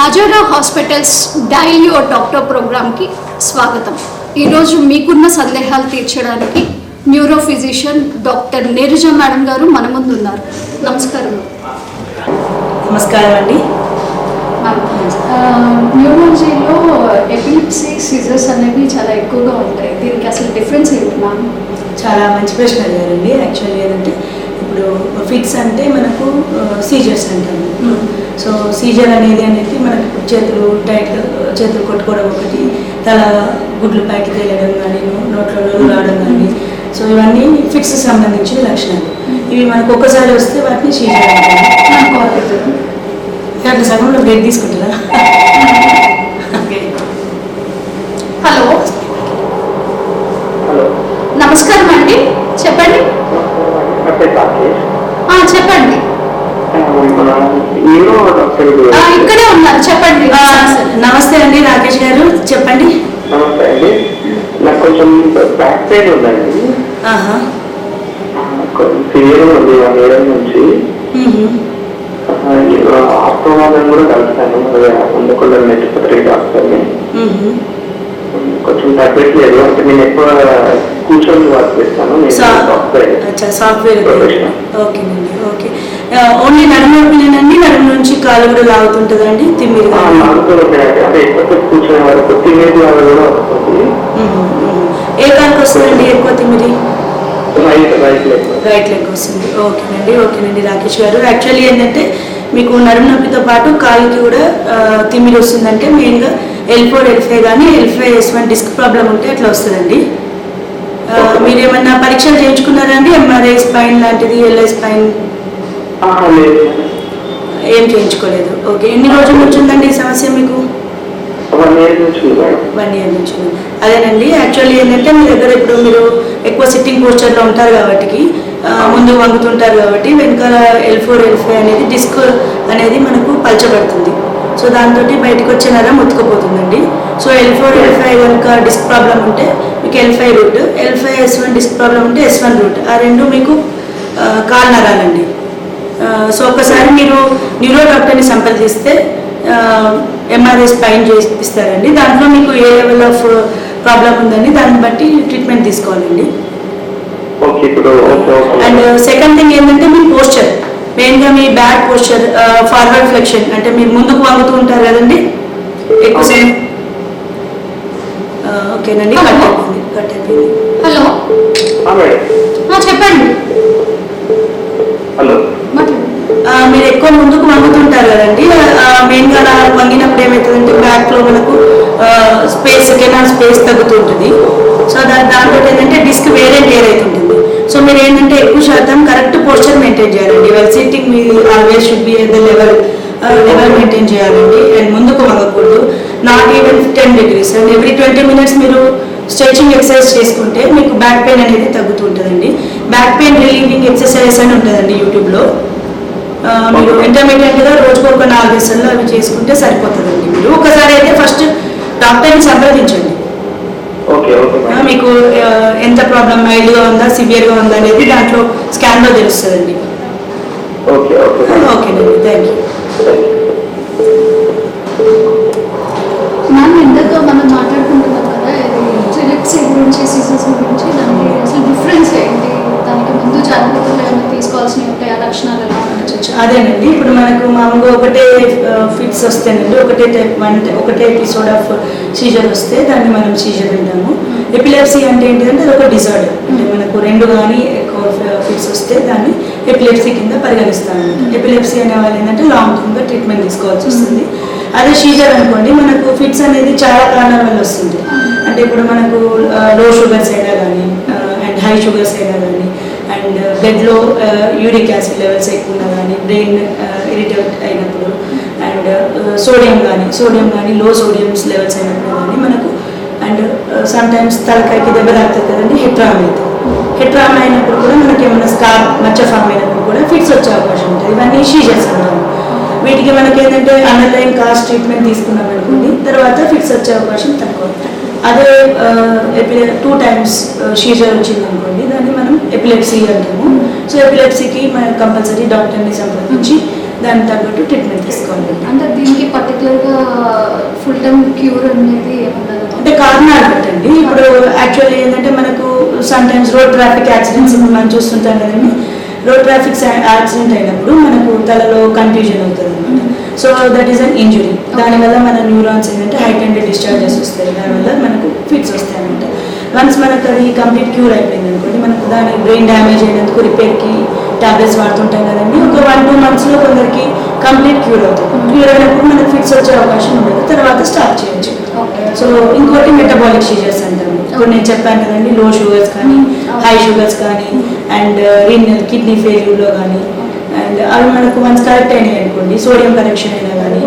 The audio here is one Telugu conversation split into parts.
ఆజారా హాస్పిటల్స్ డైలీ ఓ డాక్టర్ ప్రోగ్రామ్కి స్వాగతం. ఈరోజు మీకున్న సందేహాలు తీర్చడానికి neuro physician doctor Neeraja madam గారు మన ముందు ఉన్నారు. నమస్కారం. నమస్కారం అండి. న్యూరాలజీలో ఎపిలిప్సీ సీజర్స్ అనేవి చాలా ఎక్కువగా ఉంటాయి. దీనికి అసలు డిఫరెన్స్ ఏంటి మ్యామ్? చాలా మంచి ప్రశ్న అడిగారండి. యాక్చువల్లీ ఏంటంటే ఇప్పుడు ఫిట్స్ అంటే మనకు సీజర్స్ అంటాము. సో సీజర్ అనేది మనకి చేతులు కొట్టుకోవడం ఒకటి, తల గుడ్లు పైకి తేలడం కానీ, నోట్లో నోరు రావడం కానీ, సో ఇవన్నీ ఫిట్స్ సంబంధించిన లక్షణాలు. ఇవి మనకు ఒక్కసారి వస్తే వాటిని సీజర్ అంటాము. అట్లా సగంలో బ్రేక్ తీసుకుంటారా? ఓకే. హలో, నమస్కారం అండి, చెప్పండి. చెప్పండి, ఇక్కడే ఉన్నారు, చెప్పండి. నమస్తే అండి, రాకేష్ గారు, చెప్పండి. నమస్తే అండి, నాకు కొంచెం బ్యాక్ పెయిన్ ఉందండి. ఫీవర్ ఉంది 1 year నుంచి. ఆస్ట్రోమాలను కూడా కలుస్తాను, ఉండకుండా నెట్టిపోతారు డాక్టర్ని. కొంచెం తగ్గట్లేదు, అంటే నేను ఎక్కువ కూర్చొని వర్క్ చేస్తాను. సాఫ్ట్వేర్. ఓకేనండి, ఓకే. ఓన్లీ నడుము నొప్పినేనండి? నడుము నుంచి కాలు కూడా లాగుతుంటుందండి? తిమ్మిరి అంటే ఎక్కువ కూర్చునే వరకు తిమ్మిరి లాగా కూడా వస్తుంది. ఏ కాలుకి వస్తుందండి ఎక్కువ తిమ్మిరి? రైట్ లెగ్ వస్తుంది. ఓకేనండి రాకేష్ గారు. యాక్చువల్లీ ఏంటంటే మీకు నడుము నొప్పితో పాటు కాలుకి కూడా తిమ్మిరి వస్తుందంటే మెయిన్గా L4 L5 కానీ L5 S1 డిస్క్ ప్రాబ్లం ఉంటే అట్లా వస్తుందండి. మీరు ఏమన్నా పరీక్షలు చేయించుకున్నారండి? MRI స్పైన్ లాంటిది, LI స్పైన్ ఏం చేయించుకోలేదు. ఓకే. ఎన్ని రోజుల నుంచి ఉందండి ఈ సమస్య మీకు? 1 year నుంచి. 1 year నుంచి. అదేనండి, యాక్చువల్లీ ఏంటంటే మీ దగ్గర ఇప్పుడు మీరు ఎక్కువ సిట్టింగ్ పోస్చర్లో ఉంటారు కాబట్టి, ముందు వంగుతుంటారు కాబట్టి వెనకాల L4 L5 అనేది డిస్క్ అనేది మనకు పలచబడుతుంది. సో దాంతో బయటకు వచ్చే నరం ముత్తుకుపోతుందండి. సో L4 L5 కనుక డిస్క్ ప్రాబ్లం ఉంటే మీకు L5 route, L5 S1 disc problem ఉంటే S1 రూట్, ఆ రెండు మీకు కాలు నరాలండి. సో ఒక్కసారి మీరు న్యూరో డాక్టర్ని సంప్రదిస్తే MRI స్పైన్ చేయిస్తారండి. దాంట్లో మీకు ఏ లెవెల్ ఆఫ్ ప్రాబ్లం ఉందని దాన్ని బట్టి ట్రీట్మెంట్ తీసుకోవాలండి. అండ్ సెకండ్ థింగ్ ఏంటంటే మీ పోస్చర్, మెయిన్గా మీ బ్యాక్ పోస్చర్, ఫార్వర్డ్ ఫ్లెక్షన్, అంటే మీరు ముందుకు వంగుతూ ఉంటారు కదండి ఎక్కువ సేపు. ఓకేనండి, కట్ అయిపోయింది. హలో, చెప్పండి. మీరు ఎక్కువ ముందుకు వంగుతుంటారు కదండి, మెయిన్గా అలా వంగినప్పుడు ఏమవుతుందంటే బ్యాక్లో మనకు కెనాల్ స్పేస్ తగ్గుతూ ఉంటుంది. సో దాంతో ఏంటంటే డిస్క్ వేరే టేర్ అవుతుంటుంది. సో మీరు ఏంటంటే ఎక్కువ శాతం కరెక్ట్ పోస్చర్ మెయింటైన్ చేయాలండి. వెల్ సిట్టింగ్ మీ always should be at the level maintain చేయాలండి. అండ్ ముందుకు వంగకూడదు, not even 10 degrees. And every 20 minutes మీరు స్ట్రెచింగ్ ఎక్సర్సైజ్ చేసుకుంటే మీకు బ్యాక్ పెయిన్ అనేది తగ్గుతూ ఉంటుందండి. బ్యాక్ పెయిన్ రిలీవింగ్ ఎక్సర్సైజ్ అని ఉంటుందండి యూట్యూబ్లో. మీరు ఇంటర్మీడియట్గా రోజుకు ఒక 4 సెషన్లు అవి చేసుకుంటే సరిపోతుందండి. మీరు ఒకసారి అయితే ఫస్ట్ డాక్టర్ని సంప్రదించండి. మీకు ఎంత ప్రాబ్లం, మైల్డ్గా ఉందా సివియర్గా ఉందా అనేది దాంట్లో స్కాన్లో తెలుస్తుందండి. ఓకేనండి, థ్యాంక్ యూ. మ్యామ్, ఇందాక మనం మాట్లాడుకుంటున్నాం కదా ఎపిలిప్సీ గురించి, సీజర్స్ గురించి, దానికి అసలు డిఫరెన్స్ ఏంటి? దానికి ముందు జాగ్రత్తలు ఏమైనా తీసుకోవాల్సినవి ఉంటాయి, ఆ లక్షణాలు ఎలా ఉంటాయి? అదేనండి, ఇప్పుడు మనకు మామూలుగా ఒకటే ఫిట్స్ వస్తేనండి, ఒకటే ఎపిసోడ్ ఆఫ్ సీజర్ వస్తే దాన్ని మనం సీజర్ అంటాము. ఎపిలెప్సీ అంటే ఏంటంటే అది ఒక డిజార్డర్, అంటే మనకు 2 కానీ ఎక్కువ ఫిట్స్ వస్తే దాన్ని ఎపిలెప్సీ కింద పరిగణిస్తాము. ఎపిలెప్సీ అనే వాళ్ళు ఏంటంటే లాంగ్ టర్మ్గా ట్రీట్మెంట్ తీసుకోవాల్సి వస్తుంది. అదే సీజర్ అనుకోండి, మనకు ఫిట్స్ అనేది చాలా కారణాల వల్ల వస్తుంది. అంటే ఇప్పుడు మనకు లో షుగర్స్ అయినా కానీ, అండ్ హై షుగర్స్ అయినా కానీ, అండ్ బ్లడ్లో యూరిక్ యాసిడ్ లెవెల్స్ ఎక్కువ ఉన్నా కానీ, బ్రెయిన్ ఇరిటేట్ అయినప్పుడు, అండ్ సోడియం కానీ లో సోడియంస్ లెవెల్స్ అయినప్పుడు కానీ మనకు, అండ్ సమ్టైమ్స్ తలకాయకి దెబ్బ తాగుతుంది కదండి, హెట్రామ్ అయినప్పుడు కూడా మనకి ఏమైనా స్కార్ మచ్చ ఫామ్ అయినప్పుడు కూడా ఫిట్స్ వచ్చే అవకాశం ఉంటుంది. ఇవన్నీ సీజర్స్ అంటాము. వీటికి మనకి ఏంటంటే అండర్లైన్ కాస్ట్ ట్రీట్మెంట్ తీసుకున్నాం అనుకోండి, తర్వాత ఫిట్స్ వచ్చే అవకాశం తక్కువ. అదే 2 times సీజర్ వచ్చింది అనుకోండి, దాన్ని మనం ఎపిలెప్సీ అంటాము. సో ఎపిలెప్సీకి మనం కంపల్సరీ డాక్టర్ని సంప్రదించి దానికి తగ్గట్టు ట్రీట్మెంట్ తీసుకోవాలి. అంటే దీనికి పర్టికులర్గా ఫుల్ టైం క్యూర్ అనేది ఏమన్నది అంటే కారణాలు పెట్టండి. ఇప్పుడు యాక్చువల్లీ ఏంటంటే మనకు some times road traffic accidents మనం చూస్తుంటాం కదండి. రోడ్ ట్రాఫిక్ యాక్సిడెంట్ అయినప్పుడు మనకు తలలో కన్ఫ్యూజన్ అవుతుంది అనమాట. So that is an injury. దానివల్ల మన న్యూరాన్స్ ఏంటంటే హైటెండెడ్ డిశ్చార్జెస్ వస్తాయి. దానివల్ల మనకు ఫిట్స్ వస్తాయి అనమాట. వన్స్ మనకు అది కంప్లీట్ క్యూర్ అయిపోయింది అనుకోండి, మనకు దాని బ్రెయిన్ డ్యామేజ్ అయినందుకు రిపేర్కి టాబ్లెట్స్ వాడుతుంటాం కదండి. ఒక 1-2 monthsలో కొందరికి కంప్లీట్ క్యూర్ అవుతుంది. క్యూర్ అయినప్పుడు మనకు ఫిట్స్ వచ్చే అవకాశం ఉండదు, తర్వాత స్టాప్ చేయొచ్చు. సో ఇంకోటి మెటబాలిక్ సీజర్స్ అంటాము. ఇప్పుడు నేను చెప్పాను కదండి, లో షుగర్స్ కానీ హై షుగర్స్ కానీ అండ్ రీనల్ కిడ్నీ ఫెయిల్యూర్లో కానీ అండ్ అవి మనకు వన్స్ కరెక్ట్ అయినాయి అనుకోండి, సోడియం కరెక్షన్ అయినా కానీ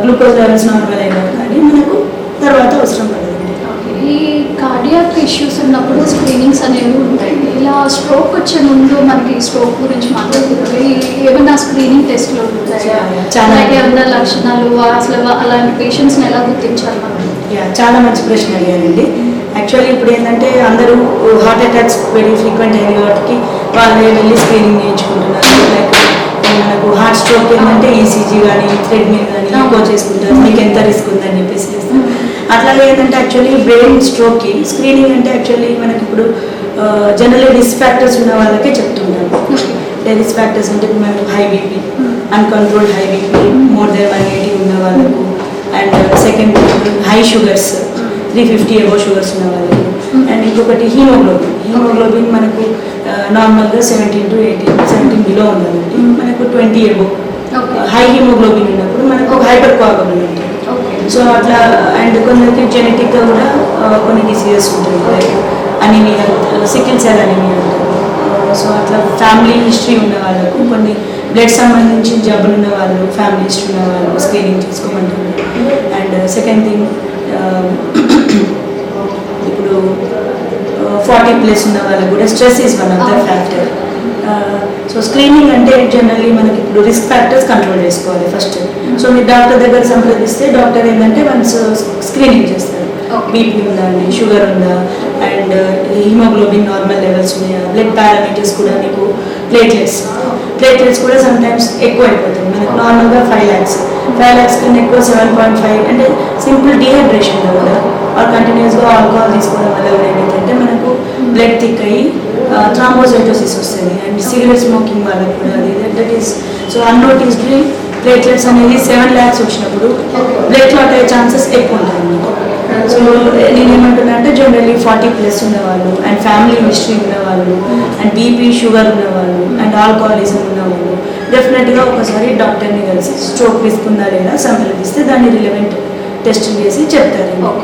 గ్లూకోజ్ లెవెల్స్ నార్మల్ అయినా కానీ మనకు తర్వాత అవసరం పడదు. ఈ కార్డియాక్ ఇష్యూస్ ఉన్నప్పుడు స్క్రీనింగ్స్ అనేవి ఉంటాయి. ఇలా స్ట్రోక్ వచ్చే ముందు మనకి స్ట్రోక్ గురించి మాట్లాడుతున్నారు, ఏమైనా స్క్రీనింగ్ టెస్ట్లు ఉంటాయా? చాలా. ఏమైనా లక్షణాలు అసలు అలాంటి పేషెంట్స్ని ఎలా గుర్తించాలి మనం? చాలా మంచి ప్రశ్న అడిగారండి. యాక్చువల్లీ ఇప్పుడు ఏంటంటే అందరూ హార్ట్ అటాక్స్ వెరీ ఫ్రీక్వెంట్ అయిన వాటికి వాళ్ళే వెళ్ళి స్క్రీనింగ్ చేయించుకుంటున్నారు. లైక్ మనకు హార్ట్ స్ట్రోక్ ఏంటంటే ఈసీజీ కానీ థ్రెడ్మిల్ కానీ ఎక్కువ చేసుకుంటారు, మీకు ఎంత రిస్క్ ఉందని చెప్పేసి చేస్తారు. అట్లాగే ఏంటంటే యాక్చువల్లీ బ్రెయిన్ స్ట్రోక్కి స్క్రీనింగ్ అంటే యాక్చువల్లీ మనకి ఇప్పుడు జనరల్లీ రిస్క్ ఫ్యాక్టర్స్ ఉన్న వాళ్ళకే చెప్తుంటాం. రిస్క్ ఫ్యాక్టర్స్ అంటే ఇప్పుడు మనకు high BP, uncontrolled high BP, more than 180 ఉన్న వాళ్ళకు, and second high sugars 350 above sugars ఉన్న వాళ్ళకు, అండ్ ఇంకొకటి హీమోగ్లోబిన్ మనకు నార్మల్గా 17 to 18, 17 బిలో ఉండాలండి. మనకు 20 అబోవ్ హై హీమోగ్లోబిన్ ఉన్నప్పుడు మనకు హైపర్ కోఆగులెంట్ ఉంటుంది. సో అట్లా అండ్ కొందరికి జెనెటిక్గా కూడా కొన్ని డిసీజెస్ ఉంటాయి, like anaemia, sickle cell anaemia ఉంటుంది. సో అట్లా ఫ్యామిలీ హిస్టరీ ఉన్న వాళ్ళకు, కొన్ని బ్లడ్ సంబంధించిన జబ్బులు ఉన్న వాళ్ళు, ఫ్యామిలీ హిస్టరీ ఉన్న వాళ్ళు స్క్రీనింగ్ చేసుకోమంటుంది. అండ్ సెకండ్ థింగ్ ఇప్పుడు 40+ ఉన్న వాళ్ళకు కూడా stress is one of the factor. So screening అంటే జనరల్లీ మనకి ఇప్పుడు రిస్క్ ఫ్యాక్టర్స్ కంట్రోల్ చేసుకోవాలి ఫస్ట్. సో మీరు డాక్టర్ దగ్గర సంప్రదిస్తే డాక్టర్ ఏంటంటే వన్స్ స్క్రీనింగ్ చేస్తారు. బీపీ ఉందా అండి, షుగర్ ఉందా, అండ్ హిమోగ్లోబిన్ నార్మల్ లెవెల్స్ ఉన్నాయా, బ్లడ్ పారామీటర్స్ కూడా మీకు ప్లేట్లెట్స్ కూడా సమ్ టైమ్స్ ఎక్కువ అయిపోతుంది. మనకు నార్మల్గా 5 lakhs కన్నా ఎక్కువ 7.5 అంటే సింపుల్ డీహైడ్రేషన్ కూడా ఆర్ కంటిన్యూస్గా ఆల్కహాల్ తీసుకోవడం వల్ల కూడా ఏమైందంటే మనకు బ్లడ్ థిక్ అయ్యి థ్రాంబోసైటోసిస్ వస్తుంది. అండ్ సిగరెట్ స్మోకింగ్ వాళ్ళకి కూడా అది దట్ ఈస్ సో అన్నోటిస్డ్లీ ప్లేట్లెట్స్ అనేది 7 lakhs వచ్చినప్పుడు బ్లడ్ క్లాట్ అయ్యే ఛాన్సెస్ ఎక్కువ ఉంటాయి. సో నేనేమంటున్నా అంటే జనరల్లీ 40+ ఉన్నవాళ్ళు అండ్ ఫ్యామిలీ హిస్టరీ ఉన్నవాళ్ళు అండ్ బీపీ షుగర్ ఉన్నవాళ్ళు అండ్ ఆల్కహాలిజం ఉన్నవాళ్ళు డెఫినెట్గా ఒకసారి డాక్టర్ని కలిసి స్ట్రోక్ రిస్క్ ఉందా లేదా సంప్రదిస్తే దాన్ని రిలవెంట్ టెస్ట్ చేసి చెప్తారు.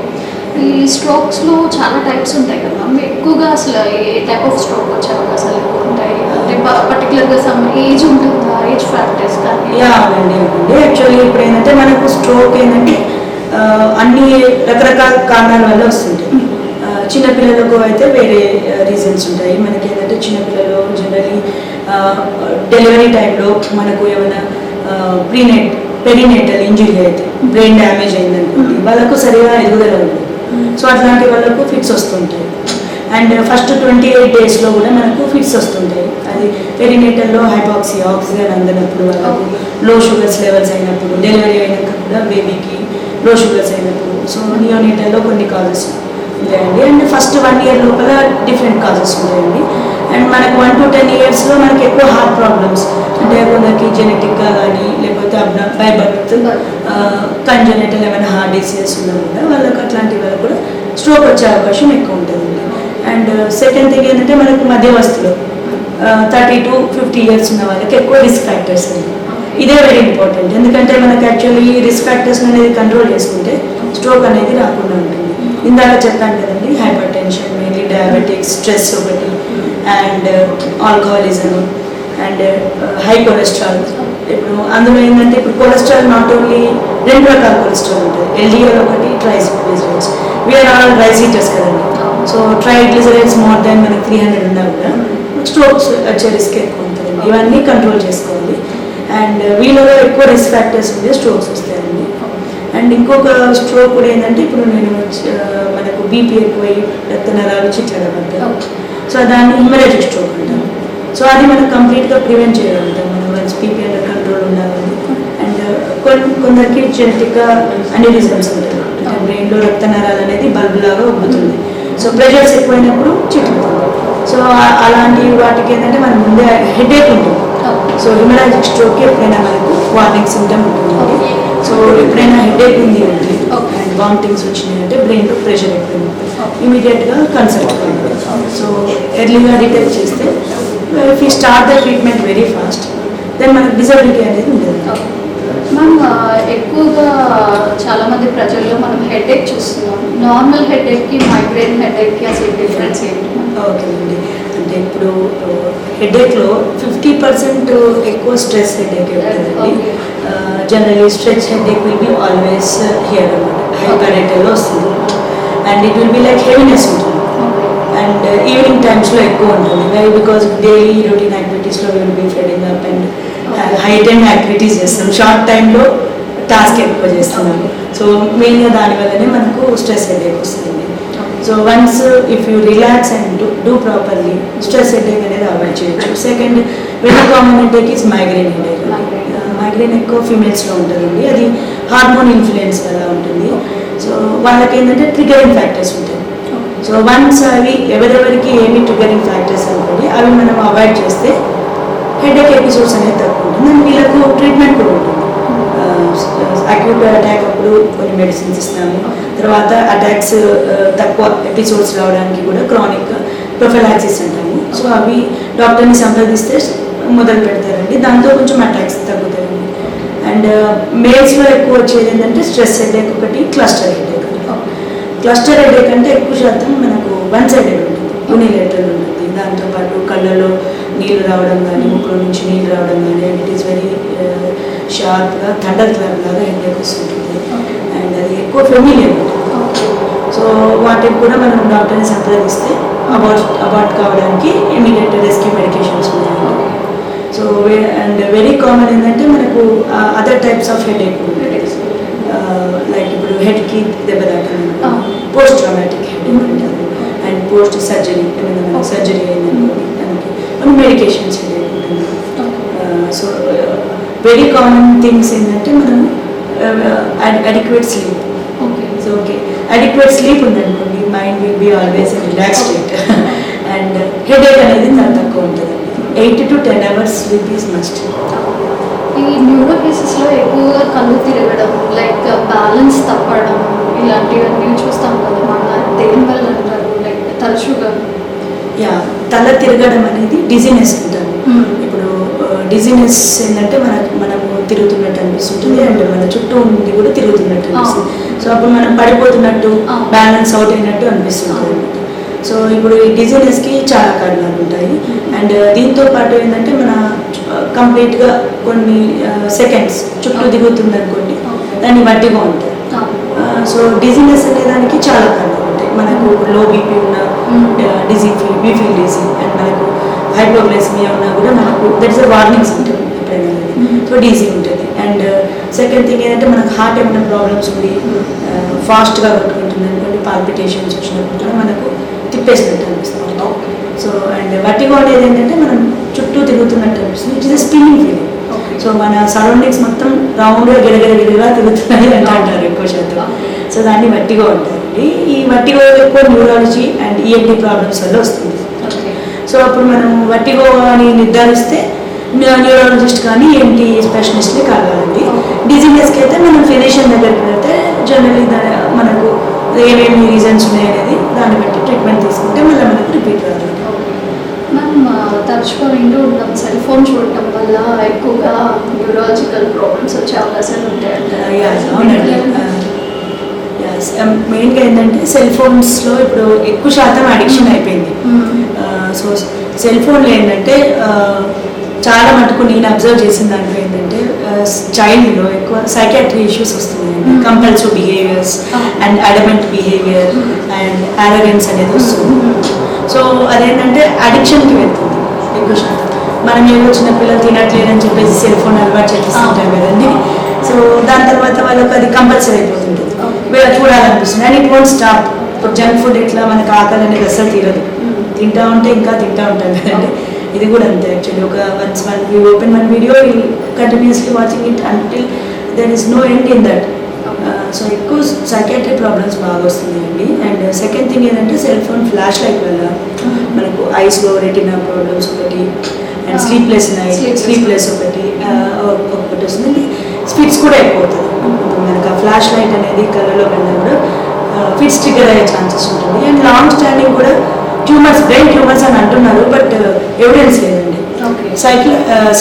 ఈ స్ట్రోక్స్లో చాలా టైప్స్ ఉంటాయి కదా, ఎక్కువగా అసలు ఏ టైప్ ఆఫ్ స్ట్రోక్ వచ్చే అవకాశాలు ఎక్కువ ఉంటాయి? అంటే పర్టికులర్గా సమ్ ఏజ్ ఉంటుందా, ఏజ్ ఫ్యాక్టర్స్ కానీ? అవునండి. యాక్చువల్లీ ఇప్పుడు ఏంటంటే మనకు స్ట్రోక్ ఏంటంటే అన్ని రకరకాల కారణాల వల్ల వస్తుంటాయి. చిన్నపిల్లలకు అయితే వేరే రీజన్స్ ఉంటాయి. మనకి ఏంటంటే చిన్నపిల్లలు జనరలీ డెలివరీ టైంలో మనకు ఏమైనా పెరినేటల్ ఇంజురీ అయితే బ్రెయిన్ డ్యామేజ్ అయిందనుకోండి, వాళ్ళకు సరిగా ఎదుగుదల ఉంటుంది. సో అట్లాంటి వాళ్ళకు ఫిట్స్ వస్తుంటాయి. అండ్ ఫస్ట్ 28 daysలో కూడా మనకు ఫిట్స్ వస్తుంటాయి. అది పెరినేటల్లో హైపాక్సియా, ఆక్సిజన్ అందనప్పుడు, వాళ్ళకు లో షుగర్స్ లెవెల్స్ అయినప్పుడు, డెలివరీ అయినాక కూడా బేబీకి లో షుగర్స్ అయినప్పుడు. సో నియోనేటల్లో కొన్ని కాజెస్ ఉంటాయండి. అండ్ ఫస్ట్ 1 year లోపల డిఫరెంట్ కాజెస్ ఉంటాయండి. అండ్ మనకు 1 to 10 yearsలో మనకి ఎక్కువ హార్ట్ ప్రాబ్లమ్స్ అంటే కొందరికి జెనెటిక్గా కానీ లేకపోతే బై బర్త్ కంజెనిటల్ ఏమైనా హార్ట్ డిసీజెస్ ఉన్నా కూడా వాళ్ళకి అట్లాంటి వాళ్ళకి కూడా స్ట్రోక్ వచ్చే అవకాశం ఎక్కువ ఉంటుంది. అండ్ సెకండ్ థింగ్ ఏంటంటే మనకు మధ్యవస్తులు 30 to 50 years ఉన్న వాళ్ళకి ఎక్కువ రిస్క్ ఫ్యాక్టర్స్ అండి. ఇదే వెరీ ఇంపార్టెంట్, ఎందుకంటే మనకు యాక్చువల్లీ రిస్క్ ఫ్యాక్టర్స్ అనేది కంట్రోల్ చేసుకుంటే స్ట్రోక్ అనేది రాకుండా ఉంటుంది. ఇందాక చెప్పాను కదండి, hypertension, mainly diabetics, stress ఒకటి, and alcoholism and high cholesterol. ఇప్పుడు అందులో ఏంటంటే ఇప్పుడు కొలెస్ట్రాల్ నాట్ ఓన్లీ 2 రకాల కొలెస్ట్రాల్ ఉంటుంది, ఎల్డిఎల్ ఒకటి, triglycerides. We are all rice eaters కదండి. సో ట్రైగ్లిజరైడ్స్ మోర్ దాన్ మనకి 300 ఉన్నా కూడా స్ట్రోక్స్ వచ్చే రిస్క్ ఎక్కువ ఉంటుంది. ఇవన్నీ కంట్రోల్ చేసుకోవాలి. అండ్ వీళ్ళలో ఎక్కువ రిస్క్ ఫ్యాక్టర్స్ ఉంటే స్ట్రోక్స్ వస్తాయండి. అండ్ ఇంకొక స్ట్రోక్ కూడా ఏంటంటే ఇప్పుడు మనకు బీపీ ఎక్కువై రక్త నరాలు చిట్లడబడతాయి. సో దాన్ని హిమరేజిక్ స్ట్రోక్ అంటాం. సో అది మనం కంప్లీట్గా ప్రివెంట్ చేయగలుగుతాం మనం వన్స్ బీపీ అండర్ కంట్రోల్ ఉండాలని. అండ్ కొందరికి జెనెటిక్గా అన్యూరిజమ్స్ ఉంటాయి, అంటే బ్రెయిన్లో రక్తనాళాలు అనేది బల్బ్ లాగా ఉబ్బుతుంది. సో ప్రెషర్స్ ఎక్కువైనప్పుడు చిట్టుకుతుంది. సో అలాంటి వాటికి ఏంటంటే మన ముందే హెడేక్ ఉంటుంది. సో హిమరాజిక్ స్ట్రోక్కి ఎప్పుడైనా మనకు వార్నింగ్ సిమ్టమ్ ఉంటుంది. సో ఎప్పుడైనా హెడేక్ ఉంది అంటే అండ్ వామిటింగ్స్ వచ్చినాయి అంటే బ్రెయిన్లో ప్రెషర్ ఎక్కువ ఇమీడియట్గా కన్సల్ట్ అవ్వాలి. సో ఎర్లీగా డిటెక్ట్ చేస్తే if you start the treatment very fast then మనకు డిజబిలిటీ అనేది ఉండదు. మ్యామ్ ఎక్కువగా చాలా మంది ప్రజల్లో మనం హెడేక్ చూస్తున్నాం. నార్మల్ హెడేక్కి మైగ్రేన్ హెడేక్కి అసలు డిఫరెన్స్ ఏంటి? ఓకే అండి, అంటే ఇప్పుడు హెడేక్లో 50% ఎక్కువ స్ట్రెస్ హెడేక్ ఉంటుందండి. Generally stretch headache will be always here అనమాట, హైపరైటల్లో వస్తుంది. And it will be like heaviness ఉంటుంది. అండ్ ఈవినింగ్ టైమ్స్లో ఎక్కువ ఉంటుంది. వై బికాస్ డైలీ రొటీన్ యాక్టివిటీస్లో will be feeding up and height and activities చేస్తాం, షార్ట్ టైంలో టాస్క్ ఎక్కువ చేస్తున్నాము. సో మెయిన్గా దానివల్లనే మనకు స్ట్రెస్ హెడేక్ వస్తుంది. So once if you relax and do properly stress headache అనేది అవాయిడ్ చేయొచ్చు. Second very common headache is migraine headache. Migraine ఎక్కువ ఫీమేల్స్లో ఉంటుందండి. అది హార్మోన్ ఇన్ఫ్లుయెన్స్ వల్ల ఉంటుంది. సో వాళ్ళకి ఏంటంటే ట్రిగరింగ్ ఫ్యాక్టర్స్ ఉంటాయి. సో వన్స్ అవి ఎవరెవరికి ఏమి ట్రిగరింగ్ ఫ్యాక్టర్స్ అనుకోండి అవి మనం అవాయిడ్ చేస్తే హెడేక్ ఎపిసోడ్స్ అనేది తక్కువ ఉంటుంది. అండ్ వీళ్ళకు ట్రీట్మెంట్ కూడా ఉంటుంది. అక్యూట్ అటాక్ అప్పుడు కొన్ని మెడిసిన్స్ ఇస్తాము. తర్వాత అటాక్స్ తక్కువ ఎపిసోడ్స్ రావడానికి కూడా క్రానిక్ ప్రొఫైలాక్సిస్ అంటాము. సో అవి డాక్టర్ని సంప్రదిస్తే మొదలు పెడతారండి. దాంతో కొంచెం అటాక్స్ తగ్గుతాయండి. అండ్ మేల్స్లో ఎక్కువ వచ్చేది ఏంటంటే స్ట్రెస్ హెడేక్ ఒకటి, క్లస్టర్ హెడేక్. క్లస్టర్ హెడేక్ అంటే ఎక్కువ శాతం మనకు వన్ సైడెడ్ ఉంటుంది, యూనిలేటరల్ ఉంటుంది. దాంతోపాటు కళ్ళలో నీళ్ళు రావడం కానీ, ముక్కులో నుంచి నీళ్ళు రావడం కానీ, అండ్ ఇట్ ఈస్ వెరీ షార్ప్గా థండర్ క్లాప్ లాగా హెడేక్ వస్తుంటుంది. అండ్ అది ఎక్కువ ఫెమిలియర్ ఉంటుంది. సో వాటికి కూడా మనం డాక్టర్ని సంప్రదిస్తే అబార్ట్ కావడానికి ఇమీడియట్ రెస్క్యూ మెడికేషన్స్ ఉన్నాయి. సో అండ్ వెరీ కామన్ ఏంటంటే మనకు other types of headache like ఇప్పుడు హెడ్కి దెబ్బ తాకడం, పోస్ట్ ట్రామాటిక్ హెడేక్ అంటారు. అండ్ పోస్ట్ సర్జరీ, ఏమైనా మనకు సర్జరీ అయిందనుకోండి దానికి మనం మెడికేషన్స్ హెడేక్ ఉంటుంది. సో వెరీ కామన్ థింగ్స్ ఏంటంటే మనం adequate sleep. So okay, adequate sleep ఉందనుకోండి mind will be always relax state and headache అనేది చాలా తక్కువ ఉంటుంది. 8 to 10 hours sleep is must. ఈ న్యూరో కేసెస్లో ఎక్కువగా కళ్ళు తిరగడం, లైక్ బ్యాలెన్స్ తప్పడం, ఇలాంటివన్నీ చూస్తాం కదా. మన దేని వల్ల అంటారు? లైక్ తరచుగా తల తిరగడం అనేది డిజీనెస్ అంటారు. ఇప్పుడు డిజీనెస్ ఏంటంటే మనము తిరుగుతున్నట్టు అనిపిస్తుంటుంది అండ్ మన చుట్టూ ఉంది కూడా తిరుగుతున్నట్టు అనిపిస్తుంది. సో అప్పుడు మనం పడిపోతున్నట్టు, బ్యాలెన్స్ అవుట్ అయినట్టు అనిపిస్తుంది. సో ఇప్పుడు ఈ డిజీనెస్కి చాలా కారణాలు ఉంటాయి. అండ్ దీంతో పాటు ఏంటంటే మన కంప్లీట్గా కొన్ని సెకండ్స్ చుట్టూ తిరుగుతుంది అనుకోండి దాన్ని బట్టిగా ఉంటుంది. సో డిజీనెస్ అనే దానికి చాలా కారణాలు ఉంటాయి. మనకు లో బీపీ ఉన్న డిజీ ఫీల్ డిజీ, అండ్ మనకు హైపోగ్లైసిమియా ఉన్నా కూడా మనకు దట్ ఇస్ అ వార్నింగ్స్ ఉంటుంది ఎప్పుడైనా. సో డీజీ ఉంటుంది. అండ్ సెకండ్ థింగ్ ఏంటంటే మనకు హార్ట్ ఏమైనా ప్రాబ్లమ్స్ ఉండి ఫాస్ట్గా కొట్టుకుంటుంది అనుకోండి, పాల్పిటేషన్స్ వచ్చినప్పుడు మనకు తిప్పేసినట్టు అనిపిస్తుంది. సో అండ్ వట్టిగా ఉండేది ఏంటంటే మనం చుట్టూ తిరుగుతున్నట్టు అనిపిస్తుంది. It is a spinning feeling. So మన సరౌండింగ్స్ మొత్తం రౌండ్గా గిరగిరగిరిగా తిరుగుతున్నాయి అంటారు ఎక్కువ శాతం. సో దాన్ని వట్టిగా ఉంటారండి. ఈ వట్టిగో ఎక్కువ న్యూరాలజీ అండ్ ఈఎన్టీ ప్రాబ్లమ్స్ వల్ల వస్తుంది. సో అప్పుడు మనం వట్టిగో అని నిర్ధారిస్తే న్యూరాలజిస్ట్ కానీ ఈఎన్టీ స్పెషలిస్ట్ని కలవాలండి. డిజీనెస్కి అయితే మనం ఫిజిషియన్ దగ్గరికి వెళ్తే జనరలీ మనకు ఏమేమి రీజన్స్ ఉన్నాయనేది దాన్ని బట్టి ట్రీట్మెంట్ తీసుకుంటే మళ్ళీ మనకు రిపీట్ కావాలి. మనం తరచుగా వింటూ ఉంటాం సెల్ ఫోన్ చూడటం వల్ల ఎక్కువగా న్యూరాలజికల్ ప్రాబ్లమ్స్ వచ్చే అవకాశాలు ఉంటాయంట. అవునండి. మెయిన్గా ఏంటంటే సెల్ ఫోన్స్లో ఇప్పుడు ఎక్కువ శాతం అడిక్షన్ అయిపోయింది. సో సెల్ ఫోన్లో ఏంటంటే చాలా మటుకు నేను అబ్జర్వ్ చేసిన దాంట్లో ఏంటంటే చైల్డ్లో ఎక్కువ సైకాట్రీ ఇష్యూస్ వస్తున్నాయండి. Compulsive behaviours and adamant behaviour and arrogance అనేది వస్తుంది. సో అదేంటంటే అడిక్షన్కి వెళ్తుంది ఎక్కువ శాతం. మనం ఏదో చిన్న పిల్లలు తినట్లేదని చెప్పేసి సెల్ ఫోన్ అలవాటు చేపిస్తుంటాం కదండి. సో దాని తర్వాత వాళ్ళకి అది కంపల్సరీ అయిపోతుంటుంది, వీళ్ళకి చూడాలనిపిస్తుంది. And it won't stop. ఇప్పుడు జంక్ ఫుడ్ ఎట్లా మనకు ఆకలి అనేది అసలు తీరదు, తింటా ఉంటే ఇంకా తింటా ఉంటాం కదండి. ఇది కూడా అంతే యాక్చువల్లీ. ఒక once one you open one video, you continuously watching it until there is no end in that. So ఎక్కువ సైకాట్రిక్ ప్రాబ్లమ్స్ బాగా వస్తున్నాయండి. అండ్ సెకండ్ థింగ్ ఏంటంటే సెల్ ఫోన్ ఫ్లాష్ లైట్ వల్ల మనకు ఐస్లో రెటినా ప్రాబ్లమ్స్ ఒకటి, అండ్ స్లీప్లెస్ ఒకటి వస్తుంది. స్పిట్స్ కూడా ఎక్కువ అవుతుంది. మనకు ఆ ఫ్లాష్ లైట్ అనేది కళ్ళలో వెళ్ళినా కూడా ఫిట్స్ ట్రిగర్ అయ్యే ఛాన్సెస్ ఉంటుంది. అండ్ లాంగ్ స్టాండింగ్ కూడా ట్యూమర్స్, బ్రెయిన్ ట్యూమర్స్ అని అంటున్నారు, బట్ ఎవిడెన్స్ లేదండి.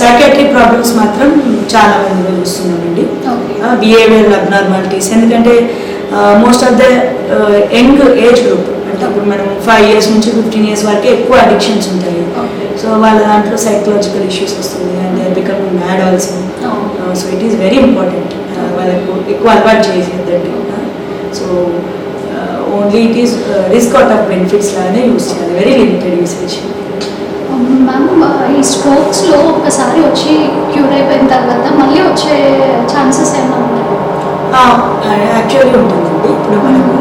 సైకాట్రిక్ ప్రాబ్లమ్స్ మాత్రం చాలా మందిలో చూస్తున్నామండి. బిహేవియరల్ అబ్నార్మాలిటీస్, ఎందుకంటే most of the young age group, అంటే ఇప్పుడు మనం 5 years నుంచి 15 years వరకే ఎక్కువ అడిక్షన్స్ ఉంటాయి. సో వాళ్ళ దాంట్లో సైకలాజికల్ ఇష్యూస్ వస్తుంది, and they become mad also. So it is very important వాళ్ళకు ఎక్కువ అలవాటు చేసేదండి. So only it is risk out of benefits లాగానే యూజ్ చేయాలి, వెరీ లిమిటెడ్ యూసేజ్. మ్యామ్, ఈ స్ట్రోక్స్లో ఒకసారి వచ్చి క్యూర్ అయిపోయిన తర్వాత మళ్ళీ వచ్చే ఛాన్సెస్ ఏమైనా ఉన్నాయి? యాక్చువల్లీ ఉంటుందండి. ఇప్పుడు మనకు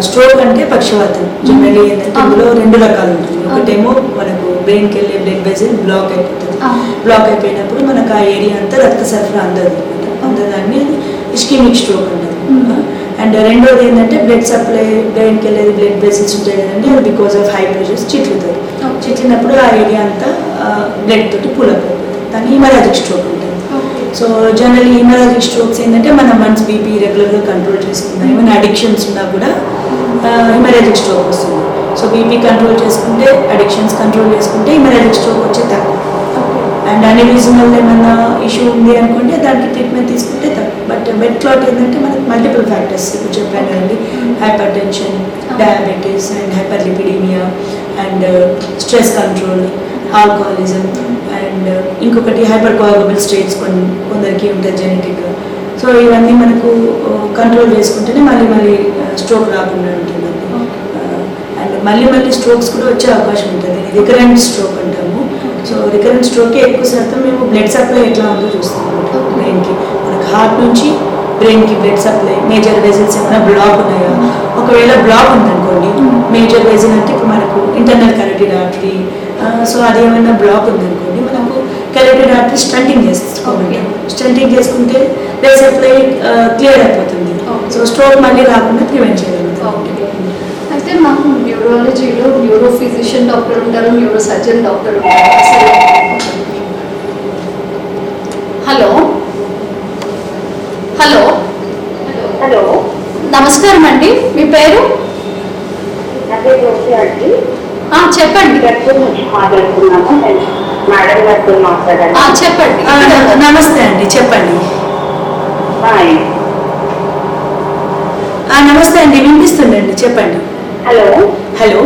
స్ట్రోక్ అంటే పక్షవాతం జనరల్లీ ఏంటంటే ఇందులో 2 రకాలు ఉంటుంది. ఒకటేమో మనకు బ్రెయిన్కి వెళ్ళే బ్లడ్ వెజల్ బ్లాక్ అయిపోతుంది. బ్లాక్ అయిపోయినప్పుడు మనకు ఆ ఏరియా అంతా రక్త సరఫరా అందదు అనమాట. అందదాన్ని ఇస్కెమిక్ స్ట్రోక్ అంటారు. అండ్ రెండోది ఏంటంటే బ్లడ్ సప్లై, బ్రెయిన్కి వెళ్ళేది బ్లడ్ వెజల్స్ ఉంటాయి కదండి, అది బికాస్ ఆఫ్ హై ప్రెషర్స్ చిట్లుతుంది. చిట్లినప్పుడు ఆ ఏరియా అంతా బ్లడ్ తోటి పులప్ అయిపోతుంది. దాన్ని హిమరాజిక్ స్ట్రోక్ ఉంటుంది. సో జనరల్లీ హిమరాజిక్ స్ట్రోక్స్ ఏంటంటే మనం వన్స్ బీపీ రెగ్యులర్గా కంట్రోల్ చేసుకుంటాం, ఏమైనా అడిక్షన్స్ ఉన్నా కూడా హిమరాజిక్ స్ట్రోక్ వస్తుంది. సో బీపీ కంట్రోల్ చేసుకుంటే, అడిక్షన్స్ కంట్రోల్ చేసుకుంటే హిమరాజిక్ స్ట్రోక్ వచ్చే తక్కువ. అండ్ అన్రీజనల్ ఏమన్నా ఇష్యూ ఉంది అనుకుంటే దానికి ట్రీట్మెంట్ తీసుకుంటే తక్కువ. బట్ బెడ్ క్లాట్ ఏంటంటే మనకి మల్టిపుల్ ఫ్యాక్టర్స్ ఇప్పుడు చెప్పాను కదండి, hypertension, diabetes, and hyperlipidemia, and stress control, alcoholism, and ఇంకొకటి హైపర్ కోయాగబుల్ స్టేట్స్ కొందరికి ఉంటుంది జెనెటిక్గా. సో ఇవన్నీ మనకు కంట్రోల్ చేసుకుంటేనే మళ్ళీ స్ట్రోక్ రాకుండా ఉంటుందండి. అండ్ మళ్ళీ స్ట్రోక్స్ కూడా వచ్చే అవకాశం ఉంటుంది. రికరెంట్ స్ట్రోక్ అంటాము. సో రికరెంట్ స్ట్రోక్కి ఎక్కువ శాతం మేము బ్లడ్ సప్లై ఎట్లా ఉందో చూస్తాం బ్రెయిన్కి. మనకు హార్ట్ నుంచి బ్రెయిన్కి బ్లడ్ సప్లై, మేజర్ వెజల్స్ ఏమైనా బ్లాక్ ఉన్నాయా, ఒకవేళ బ్లాక్ ఉందనుకోండి, మేజర్ వెజల్ అంటే ఇప్పుడు మనకు ఇంటర్నల్ కరోటిడ్ ఆర్టరీ, సో అది ఏమైనా బ్లాక్ ఉందనుకోండి మనకు కరోటిడ్ ఆర్టరీ స్టంటింగ్ చేసుకోవాలి. స్టంటింగ్ చేసుకుంటే బ్లడ్ సప్లై క్లియర్ అయిపోతుంది. సో స్ట్రోక్ మళ్ళీ రాకుండా ప్రివెంట్ చేయగలుగుతాం. అయితే మాకు న్యూరాలజీలో న్యూరో ఫిజిషియన్ డాక్టర్ ఉంటారు, న్యూరో సర్జన్ డాక్టర్ ఉంటారు. అసలు హలో హలో హలో, నమస్కారం అండి, మీ పేరు? అదే రోజు అండి. చెప్పండి. మాట్లాడుతున్నాము, మేడం గారితో మాట్లాడాలి. చెప్పండి. నమస్తే అండి, చెప్పండి. నమస్తే అండి, వినిపిస్తుందండి, చెప్పండి. హలో హలో,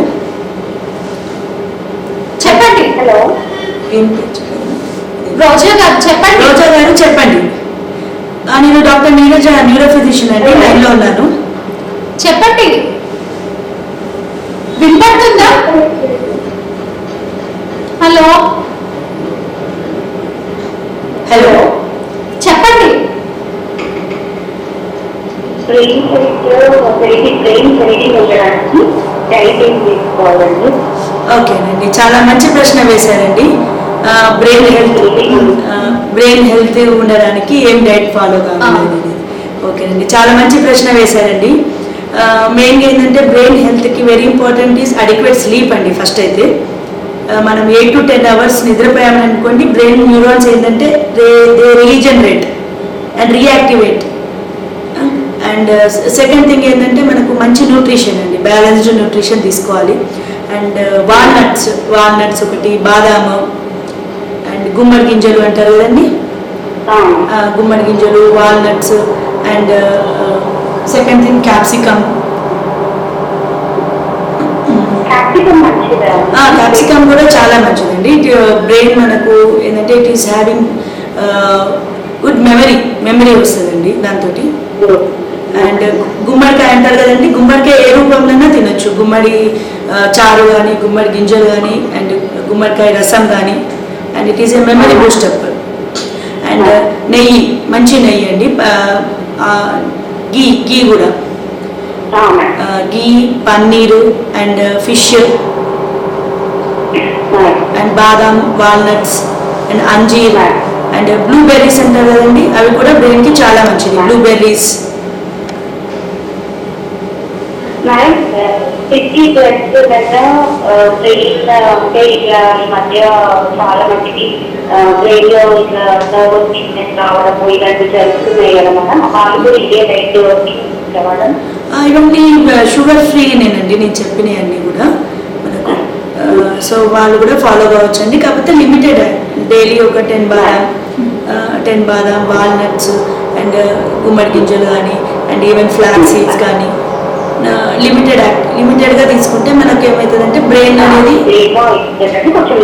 చెప్పండి. హలో, రోజా గారు చెప్పండి. రోజా గారు చెప్పండి. నేను డాక్టర్ నీరజ, న్యూరో ఫిజిషియన్ అండి, లైన్లో ఉన్నాను. చెప్పండి, వినపడుతుందా? హలో హలో, చెప్పండి. బ్రెయిన్ హెల్త్ ఉండడానికి డైటింగ్ తీసుకోవాలండి. ఓకేనండి, చాలా మంచి ప్రశ్న వేశారండి. బ్రెయిన్ హెల్త్ ఉండడానికి ఏం డైట్ ఫాలో కావాలి? ఓకేనండి, చాలా మంచి ప్రశ్న వేశారండి. మెయిన్గా ఏంటంటే బ్రెయిన్ హెల్త్కి very important is adequate sleep అండి. ఫస్ట్ అయితే మనం 8 to 10 hours నిద్రపోయామని అనుకోండి, బ్రెయిన్ న్యూరాన్స్ ఏంటంటే they regenerate and reactivate. And second thing ఏంటంటే మనకు మంచి న్యూట్రిషన్ అండి, బ్యాలెన్స్డ్ న్యూట్రిషన్ తీసుకోవాలి. అండ్ వాల్నట్స్ ఒకటి, బాదాము, అండ్ గుమ్మడి గింజలు అంటారు కదండి, గుమ్మడి గింజలు, walnuts, and second thing capsicum. Capsicum కూడా చాలా మంచిదండి. బ్రెయిన్ మనకు ఏంటంటే it is having good memory వస్తుందండి దాంతో. అండ్ గుమ్మడికాయ అంటారు కదండి, గుమ్మడికాయ ఏ రూపంలోనే తినొచ్చు. గుమ్మడి చారు కానీ, గుమ్మడి గింజలు కానీ, అండ్ గుమ్మడికాయ రసం కానీ, and it is a memory boost up. And నెయ్యి, మంచి నెయ్యి అండి. గీ కూడా, గీ, paneer, and fish, and badam, walnuts, and అంజీర్, and blueberries అంటారు కదండి, అవి కూడా బ్రెయిన్కి చాలా మంచిది. బ్లూబెర్రీస్ మేడం 50 ప్లస్ దగ్గర బ్రెయిన్ అంటే ఇట్లా ఈ మధ్య చాలా మందికి బ్రెయిన్ లో ఇట్లా నర్వస్ వీక్నెస్ రావడము ఇలాంటివి జరుగుతున్నాయి కదా మేడం, వాళ్ళు కూడా ఇదే డైట్ మేడం. ఇవన్నీ షుగర్ ఫ్రీనేనండి నేను చెప్పినవన్నీ కూడా మనకు. సో వాళ్ళు కూడా ఫాలో కావచ్చండి, కాకపోతే లిమిటెడ్. డైలీ ఒక 10 బాదాం వాల్నట్స్ అండ్ గుమ్మడి గింజలు కానీ అండ్ ఈవెన్ ఫ్లాక్ సీడ్స్ కానీ లిమిటెడ్గా తీసుకుంటే మనకు ఏమవుతుందంటే బ్రెయిన్ అనేది కొంచెం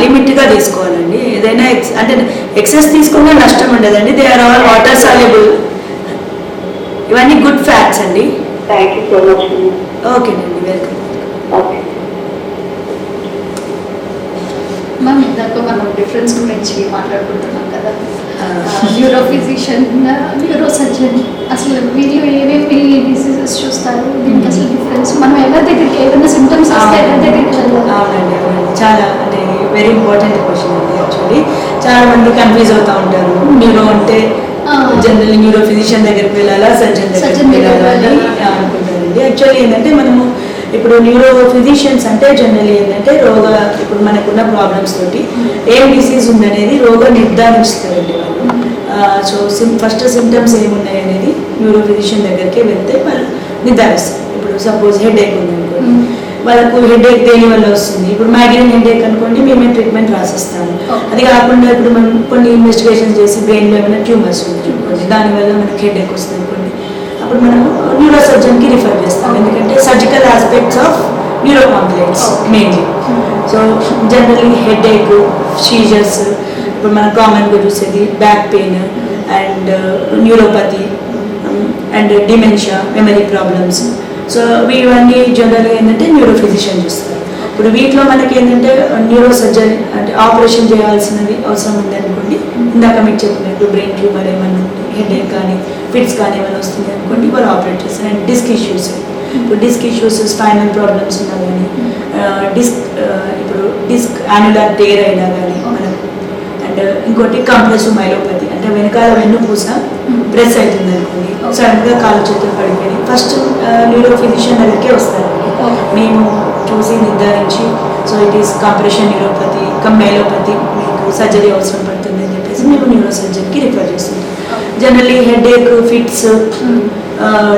లిమిట్గా తీసుకోవాలండి. ఏదైనా అంటే ఎక్సెస్ తీసుకుంటే నష్టం ఉండదండి. They are all water soluble. ఇవన్నీ గుడ్ ఫ్యాట్స్ అండి. Thank you so much. ఓకేనండి, వెల్కమ్. ఓకే మ్యామ్, ఇందాక మనం డిఫరెన్స్ గురించి మాట్లాడుకుంటున్నాం కదా, న్యూరో ఫిజిషియన్, న్యూరో సర్జన్, అసలు వీళ్ళు ఏమేమి డిసీజెస్ చూస్తారు, దీనికి అసలు డిఫరెన్స్, మనం ఎవరి దగ్గరికి ఏదైనా సిమ్టమ్స్ వస్తే ఎవరి దగ్గరికి వెళ్ళాలి? అవునండి, చాలా అంటే వెరీ ఇంపార్టెంట్ క్వశ్చన్ అండి. యాక్చువల్లీ చాలా మంది కన్ఫ్యూజ్ అవుతూ ఉంటారు. న్యూరో అంటే జనరల్ న్యూరో ఫిజిషియన్ దగ్గరికి వెళ్ళాలా, సర్జన్ దగ్గరికి వెళ్ళాలా అని అనుకుంటారండి. యాక్చువల్లీ ఏంటంటే మనము ఇప్పుడు న్యూరో ఫిజిషియన్స్ అంటే జనరల్ ఏంటంటే ఇప్పుడు మనకున్న ప్రాబ్లమ్స్ తోటి ఏం డిసీజ్ ఉందనేది రోగ నిర్ధారిస్తారండి వాళ్ళు. సో ఫస్ట్ సిమ్టమ్స్ ఏమున్నాయి అనేది న్యూరో ఫిజిషియన్ దగ్గరికి వెళ్తే వాళ్ళు నిర్ధారిస్తారు. ఇప్పుడు సపోజ్ హెడేక్ ఉందనుకోండి, వాళ్ళకు హెడేక్ దేని వల్ల వస్తుంది. ఇప్పుడు మైగ్రేన్ హెడేక్ అనుకోండి, మేమే ట్రీట్మెంట్ రాసిస్తాము. అది కాకుండా ఇప్పుడు మనం కొన్ని ఇన్వెస్టిగేషన్ చేసి బ్రెయిన్లో ఏమైనా ట్యూమర్స్ ఉంది అనుకోండి, దానివల్ల మనకి హెడేక్ వస్తుంది అనుకోండి, అప్పుడు మనం న్యూరో సర్జన్కి రిఫర్ చేస్తాం. ఎందుకంటే surgical aspects of neuro complex mainly. So generally headache, seizures, ఇప్పుడు మనం కామన్గా చూసేది back pain and neuropathy and dementia, memory problems. So ఇవన్నీ జనరల్గా ఏంటంటే న్యూరో ఫిజిషియన్ చూస్తారు. ఇప్పుడు వీటిలో మనకి ఏంటంటే న్యూరో సర్జరీ అంటే ఆపరేషన్ చేయాల్సినది అవసరం ఉంది అనుకోండి, ఇందాక మీకు చెప్పినట్టు బ్రెయిన్ ట్యూమర్ ఏమైనా ఉంది, హెడేక్ కానీ ఫిట్స్ కానీ ఏమైనా వస్తుంది అనుకోండి, వాళ్ళు ఆపరేట్ చేస్తారు. అండ్ డిస్క్ ఇష్యూస్, ఇప్పుడు డిస్క్ ఇష్యూస్, స్పైనల్ ప్రాబ్లమ్స్ ఉన్నా కానీ, ఇప్పుడు డిస్క్ యాన్యులర్ టేర్ అయినా కానీ మనకు, అండ్ ఇంకోటి కంప్రెసివ్ మైలోపతి అంటే వెనకాల వెన్నుపూస ప్రెస్ అవుతుంది అనుకోండి, సడన్గా కాలు చేతులు పడిపోయి ఫస్ట్ న్యూరో ఫిజిషియన్ దగ్గరికే వస్తారండి. మేము చూసి నిర్ధారించి so it is compression neuropathy myelopathy, మీకు సర్జరీ అవసరం పడుతుంది అని చెప్పేసి మేము న్యూరో సర్జన్కి రిఫర్ చేస్తుంటాం. జనరల్లీ హెడేక్, ఫిట్స్,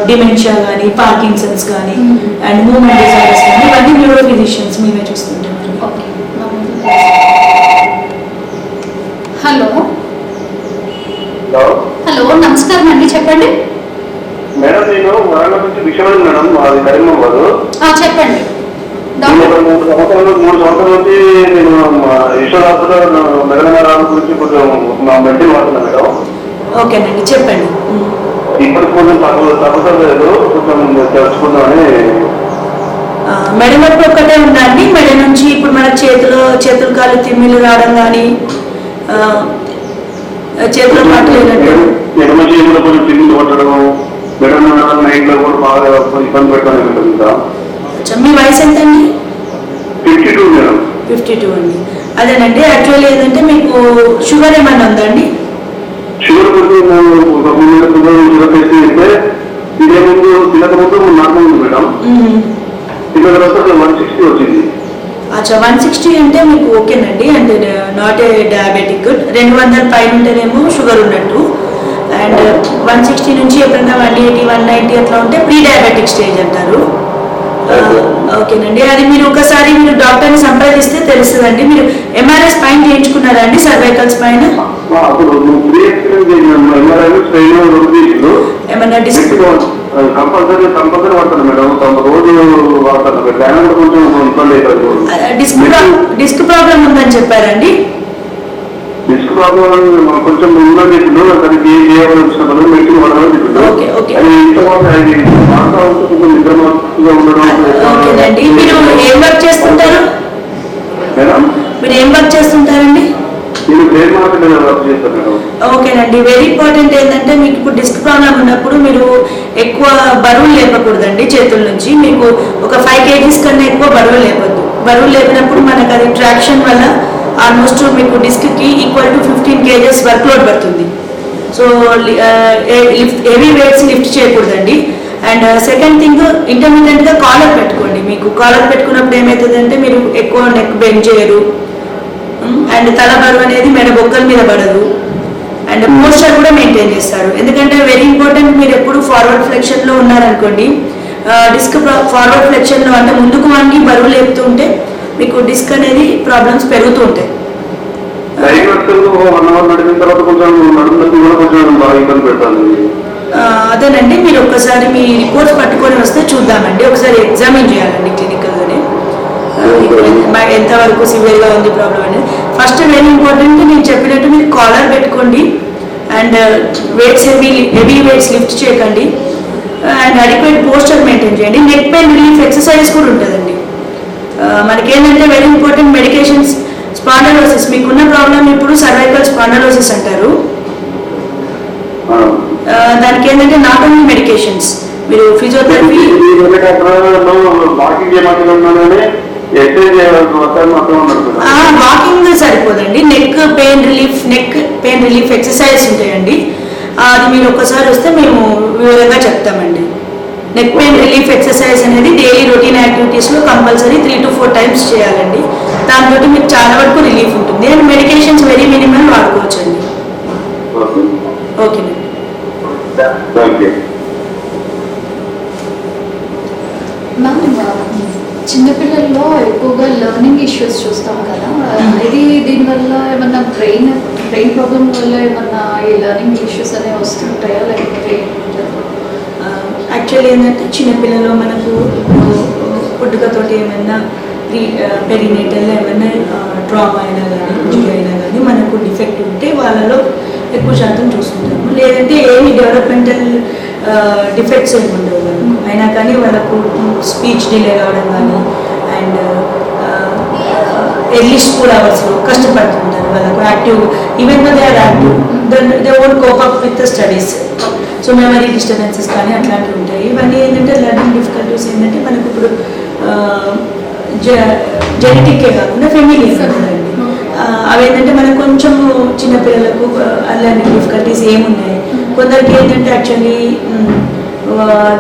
డిమెన్షియా కానీ, పార్కిన్సన్స్ కానీ అండ్ మూమెంట్ డిజార్డర్స్ కానీ ఇవన్నీ న్యూరో ఫిజిషియన్స్ మేమే చూస్తుంటాం. హలో హలో హలో, నమస్కారం అండి, చెప్పండి. మేడం, నేను వరంగల్ నుంచి విషయం మేడం, అది కరీమాబాద్. చెప్పండి నేను డాక్టర్. 3 సంవత్సరాల నుంచి నేను ఈశ్వర్ హాస్పిటల్ మెడనగర్ గురించి కొంచెం మా మెడిసిన్ వాడుతున్నాను మేడం. ఓకేనండి, చెప్పండి. ఇప్పటికి కొంచెం తగ్గుతలేదు, కొంచెం తెలుసుకుందామని. మెడ నొప్పి ఒక్కటే ఉందండి? మెడ నుంచి ఇప్పుడు మన చేతులు కాళ్ళు తిమ్మిలు రావడం కానీ, చేతులు పట్టలేనట్టు, ఎడమ చేతిలో కొంచెం తిమ్మిలు పట్టడం, మేడం నైట్ లో కూడా బాగా ఇబ్బంది పెట్టడం. మీ వయసు ఎంతండి? 52 మేడం. 52 అండి. అదేనండి, యాక్చువల్లీ ఏంటంటే మీకు షుగర్ ఏమైనా ఉందండి? షుగర్ కొంచెం షుగర్ టెస్ట్ చేస్తే ఇదే ముందు తినక ముందు నార్మల్ ఉంది మేడం, తిన్న తర్వాత 160 వచ్చింది. అచ్చా, 160 అంటే మీకు ఓకేనండి, అంటే నాట్ ఏ డయాబెటిక్. 200 పైన ఉంటేనేమో షుగర్ ఉన్నట్టు, అండ్ 160 నుంచి ఎప్పుడైనా 180, 190 అట్లా ఉంటే ప్రీ డయాబెటిక్ స్టేజ్ అంటారు. ఓకేనండి, అది మీరు ఒకసారి మీరు డాక్టర్ని సంప్రదిస్తే తెలుస్తుందండి. మీరు ఎంఆర్ఐ స్పైన్ చేయించుకున్నారా అండి, సర్వైకల్ స్పైన్? ఏమన్నా డిస్క్ డిస్క్ ప్రాబ్లం ఉందని చెప్పారండి? డిస్క్ ప్రాబ్లం కొంచెం ఉందని చెప్పిండు, దానికి చేయాల్సిన మెడిసిన్ వాడాలని చెప్పిండు. ఓకేనండి, మీరు ఏం వర్క్ చేస్తుంటారు? మీరు ఏం వర్క్ చేస్తుంటారండి? ఓకేనండి, వెరీ ఇంపార్టెంట్ ఏంటంటే మీకు ఇప్పుడు డిస్క్ ప్రాబ్లం ఉన్నప్పుడు మీరు ఎక్కువ బరువులు లేపకూడదండి చేతుల నుంచి. మీకు ఒక 5 kgs కన్నా ఎక్కువ బరువు లేపద్దు. బరువు లేపినప్పుడు మనకు అది ట్రాక్షన్ వల్ల ఆల్మోస్ట్ మీకు డిస్క్కి equal to 15 kgs work load పడుతుంది. సో హెవీ వెయిట్స్ లిఫ్ట్ చేయకూడదండి. అండ్ సెకండ్ థింగ్, ఇంటర్మీడియట్గా కాలర్ పెట్టుకోండి. మీకు కాలర్ పెట్టుకున్నప్పుడు ఏమవుతుందంటే మీరు ఎక్కువ నెక్ బెండ్ చేయరు, అండ్ తల బరువు అనేది మెడ బొక్కల మీద పడదు, అండ్ పోస్చర్ కూడా మెయింటైన్ చేస్తారు. ఎందుకంటే వెరీ ఇంపార్టెంట్, మీరు ఎప్పుడు ఫార్వర్డ్ ఫ్లెక్షన్లో ఉన్నారనుకోండి, డిస్క్ ఫార్వర్డ్ ఫ్లెక్షన్లో అంటే ముందుకు వంగి బరువు లేపుతూ ఉంటే మీకు డిస్క్ అనేది ప్రాబ్లమ్స్ పెరుగుతూ ఉంటాయి. అదేనండి, మీరు ఒక్కసారి మీ రిపోర్ట్స్ పట్టుకొని వస్తే చూద్దామండి, ఒకసారి ఎగ్జామిన్ చేయాలండి క్లినికల్గానే ఎంతవరకు సివియర్గా ఉంది ప్రాబ్లం అనేది. ఫస్ట్ వెరీ ఇంపార్టెంట్, నేను చెప్పినట్టు మీరు కాలర్ పెట్టుకోండి, and weights heavy weights lift చేయకండి, అండ్ అడిక్వేట్ పోస్చర్ మెయింటైన్ చేయండి. నెక్ పెయిన్ రిలీఫ్ ఎక్సర్సైజ్ కూడా ఉంటుందండి. మనకేంటంటే వెరీ ఇంపార్టెంట్ మెడికేషన్స్, స్పాండలోసిస్, మీకున్న ప్రాబ్లం ఇప్పుడు సర్వైకల్ స్పాండలోసిస్ అంటారు. దానికి ఏంటంటే నాట్ ఓన్లీ మెడికేషన్స్, మీరు ఫిజియోథెరపీ వాకింగ్ సరిపోదండి. నెక్ పెయిన్ రిలీఫ్ ఎక్సర్సైజ్ ఉంటాయండి, అది మీరు ఒక్కసారి వస్తే మేము వివరంగా చెప్తామండి. నెక్ పెయిన్ రిలీఫ్ ఎక్సర్సైజ్ అనేది డైలీ రొటీన్ యాక్టివిటీస్లో కంపల్సరీ 3 to 4 times చేయాలండి. దాంతో మీకు చాలా వరకు రిలీఫ్ ఉంటుంది. అండ్ మెడికేషన్స్ వెరీ మినిమల్ వాడుకోవచ్చు అండి. ఓకేనండి. మ్యామ్, చిన్నపిల్లల్లో ఎక్కువగా లెర్నింగ్ ఇష్యూస్ చూస్తాం కదా, దీనివల్ల ఏమన్నా బ్రెయిన్ ప్రాబ్లం వల్ల ఏమన్నా ఈ లెర్నింగ్ ఇష్యూస్ అనేవి వస్తుంటాయా, లేకపోతే యాక్చువల్లీ ఏంటంటే చిన్నపిల్లలు మనకు పుట్టుకతోటి ఏమైనా పెరినేటల్ ఏమైనా ట్రామా అయినా కానీ ఇంజరీ అయినా కానీ మనకు డిఫెక్ట్ ఉంటే వాళ్ళలో ఎక్కువ శాతం చూస్తుంటాము. లేదంటే ఏమి డెవలప్మెంటల్ డిఫెక్ట్స్ ఏమి ఉండవు మనకు, అయినా కానీ వాళ్ళకు స్పీచ్ డిలే కావడం కానీ అండ్ ఎర్లీ స్కూల్ అవర్స్లో కష్టపడుతుంటారు. వాళ్ళకు active, even they are active, they won't cope up with the studies. So memory disturbances కానీ అట్లాంటివి ఉంటాయి. ఇవన్నీ ఏంటంటే లెర్నింగ్ డిఫికల్టీస్ ఏంటంటే మనకు ఇప్పుడు జెనెటిక్కే కాకుండా ఫెమిలియర్ కదండి. అవి ఏంటంటే మనకు కొంచెం చిన్నపిల్లలకు లెర్నింగ్ డిఫికల్టీస్ ఏమున్నాయి. కొందరికి ఏంటంటే actually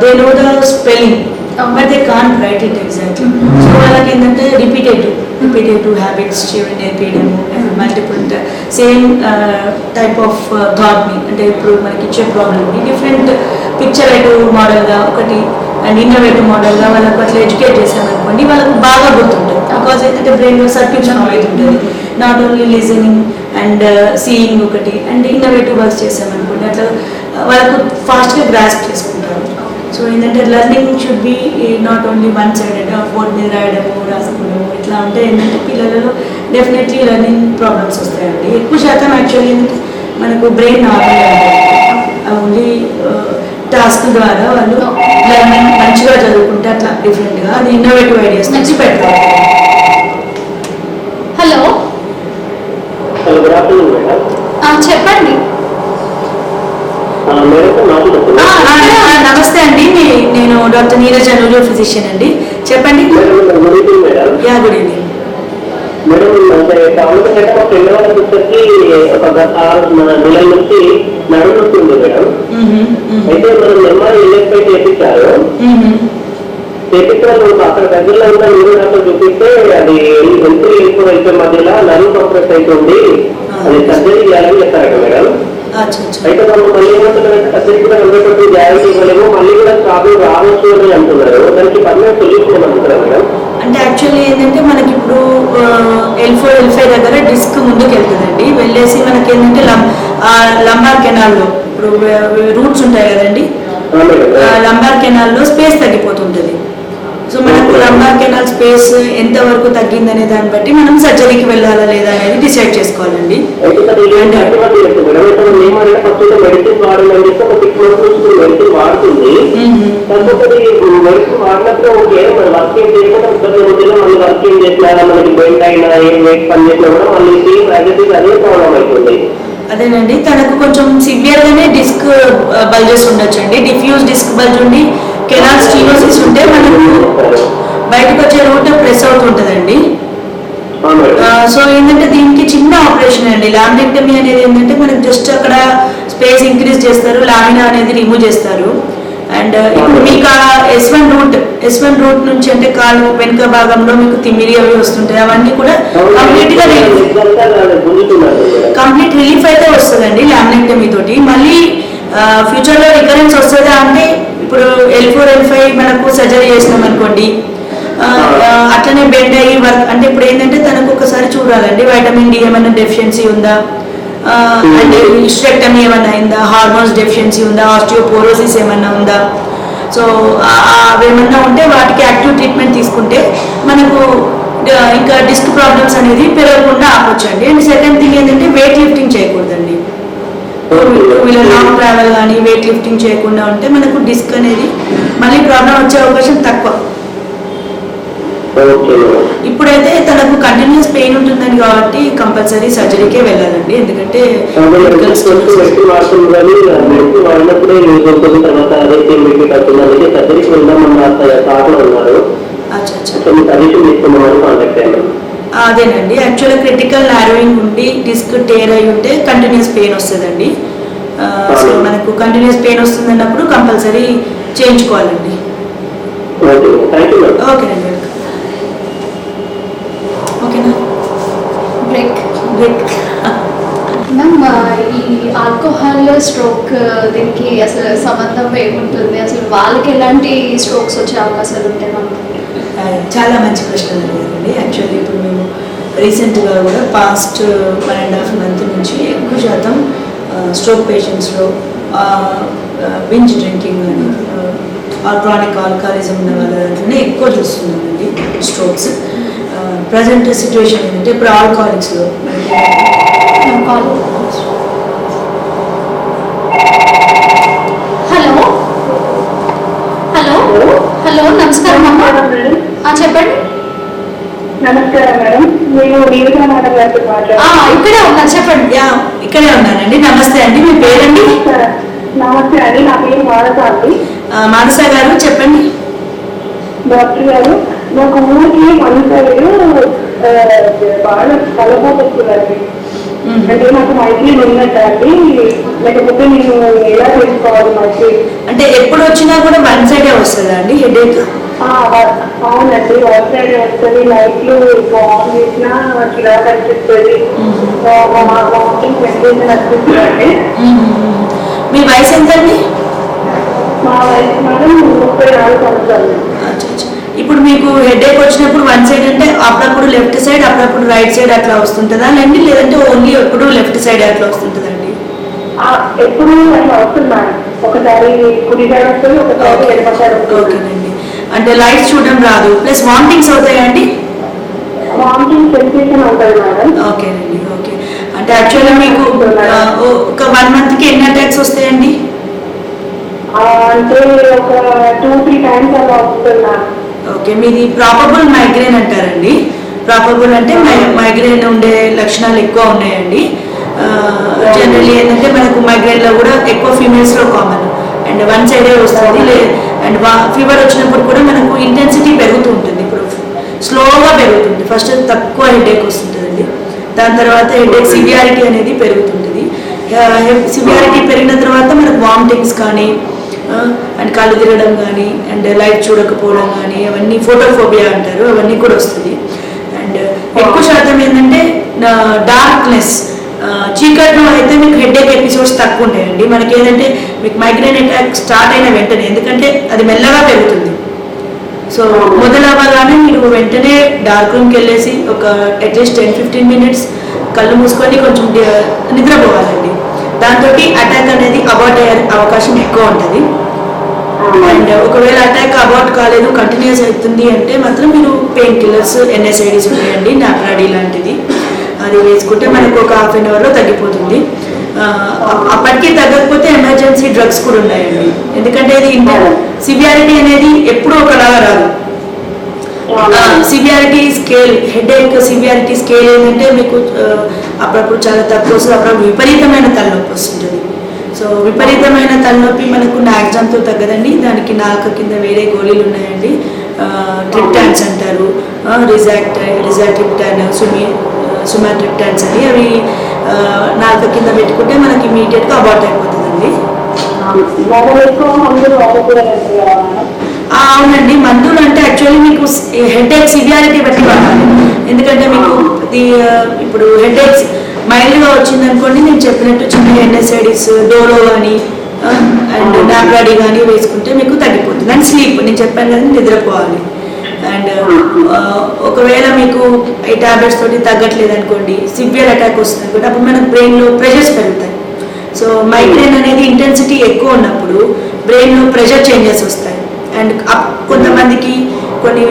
they know the spelling but they can't write it exactly. So వాళ్ళకి ఏంటంటే రిపీటేటివ్ హ్యాబిట్స్ నేర్పించడము, మల్టిపుల్ సేమ్ టైప్ ఆఫ్ థాట్ని, అంటే ఇప్పుడు మనకి ఇచ్చే ప్రాబ్లమ్ని డిఫరెంట్ పిక్చరేటివ్ మోడల్గా ఒకటి అండ్ ఇన్నోవేటివ్ మోడల్గా వాళ్ళకు అట్లా ఎడ్యుకేట్ చేసామనుకోండి, వాళ్ళకు బాగా గుర్తుంటుంది. బికాజ్ ఏంటంటే బ్రెయిన్లో సర్క్యూట్ అవుతుంటుంది. Not only listening and seeing ఒకటి అండ్ ఇన్నోవేటివ్ వర్క్స్ చేసామనుకోండి, అట్లా వాళ్ళకు ఫాస్ట్గా గ్రాస్ప్ చేసుకుంటారు. సో ఏంటంటే learning should be not only one sided, board మీద రాయడము రాసుకోవడము ఇట్లా ఉంటే ఏంటంటే పిల్లలలో డెఫినెట్లీ లెర్నింగ్ ప్రాబ్లమ్స్ వస్తాయండి. ఎక్కువ శాతం యాక్చువల్లీ ఏంటంటే మనకు బ్రెయిన్ నార్మల్గా ఉంటుంది, ఓన్లీ టాస్క్ ద్వారా వాళ్ళు లెర్నింగ్ మంచిగా చదువుకుంటే అట్లా డిఫరెంట్గా అది ఇన్నోవేటివ్ ఐడియాస్ నుంచి పెడతారు. హలో చెప్పండి. నమస్తే అండి, నేను డాక్టర్ నీరజ్ న్యూరో ఫిజిషియన్ అండి. చెప్పండి. Yeah, good evening madam. అంటే కావాలంటే మా ఫ్రెండ్ వాళ్ళ సిస్టర్కి ఒక 6 నెలల నుంచి నడుము వస్తుంది మేడం. అయితే మనం ఎంఆర్ఐ ఇల్ఎస్పై చేయించారు. చేపిస్తే అక్కడ దగ్గరలో ఉన్న న్యూరో డాక్టర్ చూపిస్తే అది ఎంట్రీ వెళ్ళిపోయి మధ్యలో నడుము కంప్రెస్ అవుతుంది, అది సర్జరీ చేయాలని చెప్పారు మేడం. అయితే మనం మళ్ళీ ఏమంటున్నారంటే సర్జరీ కూడా 100% గ్యారెంటీ ఇవ్వలేము, మళ్ళీ కూడా ప్రాబ్లం రావచ్చు అని అంటున్నారు. దానికి పర్మనెంట్ సొల్యూషన్ ఏమంటున్నారు మేడం? అంటే యాక్చువల్లీ ఏంటంటే మనకి ఇప్పుడు L4 L5 దగ్గర డిస్క్ ముందుకు వెళ్తుందండి. వెళ్ళేసి మనకి ఏంటంటే లంబార్ కెనాల్లో ఇప్పుడు రూట్స్ ఉంటాయి కదండి, లంబార్ కెనాల్లో స్పేస్ తగ్గిపోతుంటుంది. సో మనకు లంబార్ కెనాల్ స్పేస్ ఎంతవరకు తగ్గిందనే దాన్ని బట్టి మనం సర్జరీకి వెళ్ళాలా లేదా అనేది డిసైడ్ చేసుకోవాలండి. మెడిసిన్ వాడాలని చెప్పి ఒక 6 months నుంచి మెడిసిన్ వాడుతుంది. కాకపోతే మెడిసిన్ వాడినప్పుడు ఓకే, మన వర్కింగ్ చేయకుండా రోజుల్లో మళ్ళీ వర్కింగ్ చేసినా మనకి బెల్ట్ అయినా ఏం వెయిట్ పని చేసినా కూడా మళ్ళీ సేమ్ అదే ప్రాబ్లం అవుతుంది. అదేనండి, తనకు కొంచెం సివియర్గానే డిస్క్ బల్జెస్ ఉండొచ్చండి. డిఫ్యూజ్ డిస్క్ బల్జ్ ఉండి కెనాల్ స్టీనోసిస్ ఉంటే మనకు బయటకు వచ్చే రూట్ ప్రెస్ అవుతుంటుందండి. సో ఏంటంటే దీనికి చిన్న ఆపరేషన్ అండి. లామినెక్టమీ అనేది ఏంటంటే మనకు జస్ట్ అక్కడ స్పేస్ ఇంక్రీజ్ చేస్తారు, లామినా అనేది రిమూవ్ చేస్తారు. అండ్ ఇప్పుడు మీకు S1 రూట్ నుంచి అంటే కాలు వెనుక భాగంలో మీకు తిమ్మిరి అవి వస్తుంటాయి, అవన్నీ కూడా కంప్లీట్ రిలీఫ్ అయితే వస్తుందండి లామినెక్టమీ తోటి. మళ్ళీ ఫ్యూచర్లో రికరెన్స్ వస్తుందా అంటే ఇప్పుడు L4 L5 మనకు సర్జరీ చేసినాం అనుకోండి, అట్లనే బెండ్ అయ్యి వర్క్ అంటే ఇప్పుడు ఏంటంటే తనకు ఒకసారి చూడాలండి వైటమిన్ డి ఏమైనా డెఫిషియన్సీ ఉందా, అంటే హిస్టెక్టమీ ఏమైనా అయిందా, హార్మోన్స్ డెఫిషియన్సీ ఉందా, ఆస్టియోపోరోసిస్ ఏమన్నా ఉందా. సో అవేమన్నా ఉంటే వాటికి యాక్టివ్ ట్రీట్మెంట్ తీసుకుంటే మనకు ఇంకా డిస్క్ ప్రాబ్లమ్స్ అనేది పెరగకుండా ఆపొచ్చండి. అండ్ సెకండ్ థింగ్ ఏంటంటే వెయిట్ లిఫ్టింగ్ చేయకూడదండి. వీళ్ళ లాంగ్ ట్రావెల్ కానీ వెయిట్ లిఫ్టింగ్ చేయకుండా ఉంటే మనకు డిస్క్ అనేది మళ్ళీ ప్రాబ్లం వచ్చే అవకాశం తక్కువ. ఇప్పుడైతే తనకు కంటిన్యూస్ పెయిన్ ఉంటుందని కాబట్టి కంపల్సరీ సర్జరీకే వెళ్ళాలండి, ఎందుకంటే అదేనండి. యాక్చువల్గా క్రిటికల్ నారోయింగ్ ఉండి డిస్క్ టేర్ అయి ఉంటే కంటిన్యూస్ పెయిన్ వస్తుందండి. సో మనకు కంటిన్యూస్ పెయిన్ వస్తుంది అన్నప్పుడు కంపల్సరీ చేయించుకోవాలండి. ఓకేనండి, ఓకేనా. బ్రేక్ మ్యామ్, ఈ ఆల్కహాల్ స్ట్రోక్ దీనికి అసలు సంబంధం ఏముంటుంది? అసలు వాళ్ళకి ఎలాంటి స్ట్రోక్స్ వచ్చే అవకాశాలు ఉంటాయి మ్యామ్? చాలా మంచి ప్రశ్న అడిగారండి. యాక్చువల్లీ ఇప్పుడు మేము రీసెంట్గా కూడా పాస్ట్ 1.5 months నుంచి ఎక్కువ శాతం స్ట్రోక్ పేషెంట్స్లో బింజ్ డ్రింకింగ్ అని క్రానిక్ ఆల్కహాలిజం ఉన్న వాళ్ళ దాంట్లోనే ఎక్కువ చూస్తున్నామండి స్ట్రోక్స్. ప్రజెంట్ సిచ్యువేషన్ ఏంటంటే ఇప్పుడు ఆల్కహాలిక్స్లో హలో హలో హలో నమస్కారం అమ్మా, చెప్పండి. నమస్కారం మేడం, నేను నీవిగా మాట్లాడుతున్నాను. ఇక్కడే ఉన్నా, చెప్పండి. ఇక్కడే ఉన్నానండి. నమస్తే అండి, మీ పేరండి? నమస్తే అండి, నా పేరు మానస అండి. మానస గారు చెప్పండి. డాక్టర్ గారు, నాకు ఊరికి మనసారు బాగా కలపోతుందండి. అంటే నాకు మైగ్రేన్ ఉన్నట్టండి, లేకపోతే నేను ఎలా చేసుకోవాలి మైగ్రేన్? అంటే ఎప్పుడు వచ్చినా కూడా వన్ సైడే వస్తుందా అండి హెడేక్? అవునండి, వన్ సైడ్ వస్తుంది. నైట్లు ఆన్ చేసినా ఇలా కనిపిస్తుంది, వామిటింగ్ సెన్సేషన్ అనిపిస్తుందండి. మీ వయసు ఎంతండి? మా వయసు మాత్రం 34 సంవత్సరాలు. ఇప్పుడు మీకు హెడేక్ వచ్చినప్పుడు వన్ సైడ్ అంటే అప్పుడప్పుడు లెఫ్ట్ సైడ్ అప్పుడప్పుడు రైట్ సైడ్ అట్లా వస్తుంటుందా అండి, లేదంటే ఓన్లీ ఎప్పుడు లెఫ్ట్ సైడ్ అట్లా వస్తుంటుందండి? ఎప్పుడు అట్లా వస్తున్నాను, ఒకసారి కుడి సైడ్ వస్తుంది, ఒకసారి ఎడమ సైడ్ వస్తుంది. ఓకేనండి. అంటే లైట్స్ చూడడం రాదు, ప్లస్ వామిటింగ్స్ అవుతాయా అండి? వామిటింగ్ సెన్సేషన్ అవుతుంది మేడం. ఓకేనండి, ఓకే. అంటే యాక్చువల్గా మీకు ఒక 1 monthకి ఎన్ని అటాక్స్ వస్తాయండి? అంటే ఒక 2-3 times అలా వస్తున్నా. ఓకే, మీది ప్రాపబుల్ మైగ్రేన్ అంటారండి. ప్రాపబుల్ అంటే మైగ్రేన్ ఉండే లక్షణాలు ఎక్కువ ఉన్నాయండి. జనరల్లీ ఏంటంటే మనకు మైగ్రేన్లో కూడా ఎక్కువ ఫీమేల్స్లో కామన్, అండ్ వన్ సైడే వస్తుంది. అండ్ ఫీవర్ వచ్చినప్పుడు కూడా మనకు ఇంటెన్సిటీ పెరుగుతూ ఉంటుంది. ఇప్పుడు స్లోగా పెరుగుతుంది, ఫస్ట్ తక్కువ హెడేక్ వస్తుంటుందండి, దాని తర్వాత హెడేక్ సివియారిటీ అనేది పెరుగుతుంటుంది. సివియారిటీ పెరిగిన తర్వాత మనకు వామిటింగ్స్ కానీ అండ్ కళ్ళు తిరగడం కానీ అండ్ లైట్ చూడకపోవడం కానీ అవన్నీ ఫోటోఫోబియా అంటారు, అవన్నీ కూడా వస్తుంది. అండ్ ఎక్కువ శాతం ఏంటంటే డార్క్నెస్, చీకట్లో అయితే మీకు హెడేక్ ఎపిసోడ్స్ తక్కువ ఉంటాయండి. మనకి ఏంటంటే మీకు మైగ్రేన్ అటాక్ స్టార్ట్ అయిన వెంటనే, ఎందుకంటే అది మెల్లగా పెరుగుతుంది. సో మొదలవ్వగానే మీరు వెంటనే డార్క్ రూమ్కి వెళ్ళేసి ఒక అట్లీస్ట్ 10-15 minutes కళ్ళు మూసుకొని కొంచెం నిద్రపోవాలండి. దాంతో అటాక్ అనేది అబార్ట్ అయ్యే అవకాశం ఎక్కువ ఉంటుంది. అండ్ ఒకవేళ అటాక్ అబార్ట్ కాలేదు, కంటిన్యూస్ అవుతుంది అంటే మాత్రం మీరు పెయిన్ కిల్లర్స్, NSAIDs ఉంటాయండి, నాప్రాడి లాంటిది, అది వేసుకుంటే మనకు ఒక 1/2 hourలో తగ్గిపోతుంది. అప్పటికీ తగ్గకపోతే ఎమర్జెన్సీ డ్రగ్స్ కూడా ఉన్నాయండి, ఎందుకంటే ఇది సివియారిటీ అనేది ఎప్పుడూ ఒకలాగా రాదు. Severity scale, headache severity scale ఏంటంటే మీకు అప్పుడప్పుడు చాలా తక్కువ వస్తుంది, అప్పుడప్పుడు విపరీతమైన తలనొప్పి వస్తుంటుంది. సో విపరీతమైన తలనొప్పి మనకు నాక్జామ్తో తగ్గదండి, దానికి నాలుక కింద వేరే గోళీలు ఉన్నాయండి, ట్రిప్టాన్స్ అంటారు, రిజాట్రిప్టాన్, సుమాట్రిప్టాన్స్ అని, అవి నాలుక కింద పెట్టుకుంటే మనకి ఇమీడియట్గా అబార్ట్ అయిపోతుందండి. అవునండి, మందులు అంటే యాక్చువల్లీ మీకు హెడేక్ సివియారిటీ బట్టి వాడాలి. ఎందుకంటే మీకు ఇప్పుడు హెడేక్ మైల్డ్గా వచ్చింది అనుకోండి, నేను చెప్పినట్టు చిన్న ఎన్ఎస్ఐడిస్, డోలో కానీ అండ్ నాబ్రాడీ కానీ వేసుకుంటే మీకు తగ్గిపోతుంది. అండ్ స్లీప్, నేను చెప్పాను కదా, నిద్రపోవాలి. అండ్ ఒకవేళ మీకు ఈ టాబ్లెట్స్ తోటి తగ్గట్లేదు అనుకోండి, సివియర్ అటాక్ వస్తుంది అనుకోండి, అప్పుడు మనకు బ్రెయిన్లో ప్రెషర్స్ పెరుగుతాయి. సో మైగ్రేన్ అనేది ఇంటెన్సిటీ ఎక్కువ ఉన్నప్పుడు బ్రెయిన్లో ప్రెషర్ చేంజెస్ వస్తాయి. అండ్ కొంతమందికి కొన్ని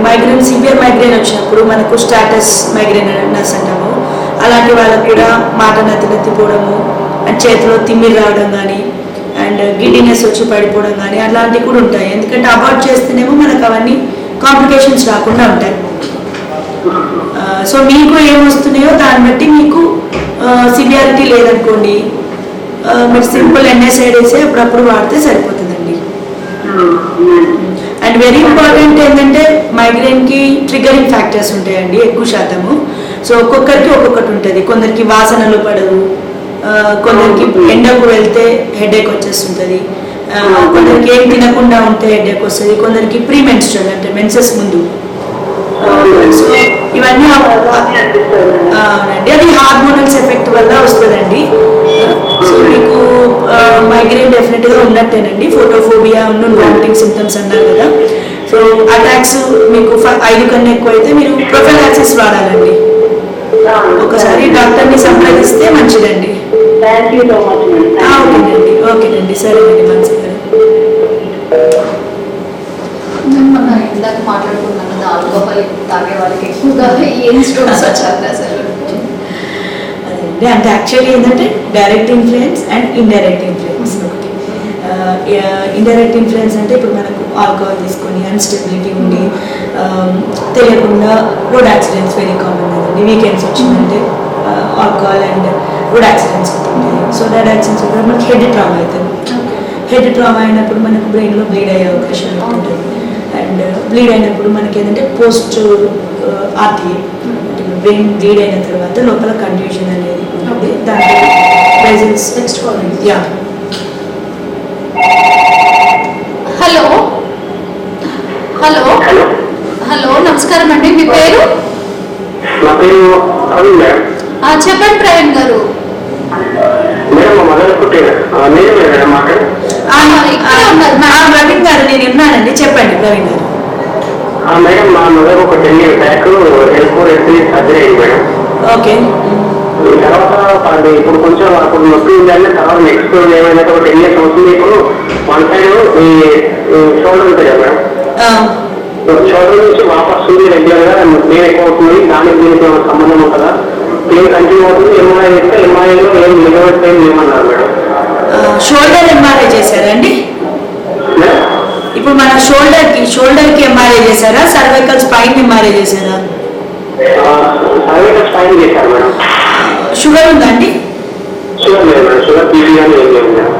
మైగ్రేన్, సివియర్ మైగ్రేన్ వచ్చినప్పుడు మనకు స్టాటస్ మైగ్రేనర్స్ అంటాము, అలాంటి వాళ్ళకు కూడా మాట నత్తిపోవడము, అండ్ చేతిలో తిమ్మిరి రావడం కానీ, అండ్ గిడ్డినెస్ వచ్చి పడిపోవడం కానీ అలాంటివి కూడా ఉంటాయి. ఎందుకంటే అవాయిడ్ చేస్తేనేమో మనకు అవన్నీ కాంప్లికేషన్స్ రాకుండా ఉంటాయి. సో మీకు ఏమొస్తున్నాయో దాన్ని బట్టి మీకు సివియారిటీ లేదనుకోండి, మీరు సింపుల్ ఎన్ఎస్ఐడిసే అప్పుడప్పుడు వాడితే సరిపోతుందండి. అండ్ వెరీ ఇంపార్టెంట్ ఏంటంటే మైగ్రేన్కి ట్రిగరింగ్ ఫ్యాక్టర్స్ ఉంటాయండి ఎక్కువ శాతము. సో ఒక్కొక్కరికి ఒక్కొక్కటి ఉంటుంది. కొందరికి వాసనలు పడవు, కొందరికి ఎండకు వెళ్తే హెడేక్ వచ్చేస్తుంటుంది, కొందరికి ఏం తినకుండా ఉంటే హెడేక్ వస్తుంది, కొందరికి ప్రీ మెన్స్ట్రల్ అంటే మెన్సెస్ ముందు. సో ఇవన్నీ అవునండి, అది హార్మోనల్స్ ఎఫెక్ట్ వల్ల వస్తుందండి. సో మీకు మైగ్రేన్ డెఫినెట్గా ఉన్నట్టేనండి. ఫోటోఫోబియా వామిటింగ్ సిమ్టమ్స్ అన్నారు కదా. సో అటాక్స్ మీకు 5 కన్నా ఎక్కువ అయితే మీరు ప్రొఫైలాక్సిస్ వాడాలండి. ఒకసారి డాక్టర్ని సంప్రదిస్తే మంచిదండి. ఓకేనండి, సరేనండి, మంచిది. మన ఇందాక మాట్లాడుకున్నాను కదా, ఆల్కహాల్ తాగే వాళ్ళకి ఎక్కువగా ఏం స్ట్రోక్స్ వచ్చారు అసలు? అదే అంటే యాక్చువల్లీ ఏంటంటే direct influence and indirect influence. Indirect influence అంటే ఇప్పుడు మనకు ఆల్కహాల్ తీసుకొని అన్స్టెబిలిటీ ఉండి తెలియకుండా రోడ్ యాక్సిడెంట్స్ వెరీ కామన్ కదండి. వీకెండ్స్ వచ్చిందంటే ఆల్కహాల్ అండ్ రోడ్ యాక్సిడెంట్స్ అవుతుంటాయి. సో రోడ్ యాక్సిడెంట్స్ కూడా మనకి హెడ్ ట్రామా అవుతుంది. హెడ్ ట్రామా అయినప్పుడు మనకు బ్రెయిన్లో బ్లీడ్ అయ్యే అవకాశం ఉంటుంది. అండ్ బ్లీడ్ అయినప్పుడు మనకి ఏంటంటే పోస్ట్ ఆర్టీఏ అంటే బ్రెయిన్ బ్లీడ్ అయిన తర్వాత లోపల కండ్యూషన్ అనేది ఉంటుంది. దాంట్లో presence next yeah. Hello hello hello, నమస్కారం అండి, మీ పేరు? నా పేరు ప్రవీణ్ మేడం. చెప్పండి ప్రవీణ్ గారు. మేడం మా మదర్ పుట్టిన నేను మేడం మాట్లాడు. ప్రవీణ్ గారు నేను ఉన్నానండి, చెప్పండి ప్రవీణ్ గారు. మేడం మా మదర్ ఒక 10 years బ్యాక్ L4 సర్జరీ అయింది మేడం. ఓకే. తర్వాత ఇప్పుడు కొంచెం అప్పుడు నొప్పి ఉందని తర్వాత నెక్స్ట్ ఏమైనా ఒక 10 years అవుతుంది. ఇప్పుడు వన్ సైడ్ ఈ షోల్డర్ ఉంటుంది కదా మేడం, షోల్డర్ నుంచి వాపస్ ఉంది రెగ్యులర్ గా పెయిన్ ఎక్కువ అవుతుంది. దానికి దీనికి సంబంధం ఉంటుందా? పెయిన్ కంటిన్యూ అవుతుంది. ఎంఆర్ఐ చేస్తే ఎంఆర్ఐలో ఏం లిగమెంట్ పెయిన్ ఏమన్నారు మేడం? షోల్డర్ ఎంఆర్ఐ చేశారండి? ఇప్పుడు మన షోల్డర్కి ఎంఆర్ఐ చేశారా, సర్వైకల్ స్పైన్ ఎంఆర్ఐ చేశారా? సర్వైకల్ స్పైన్ చేశారు మేడం. షుగర్ ఉందా అండి? షుగర్ లేదు మేడం, షుగర్ బీపీ అని ఏం లేదు మేడం.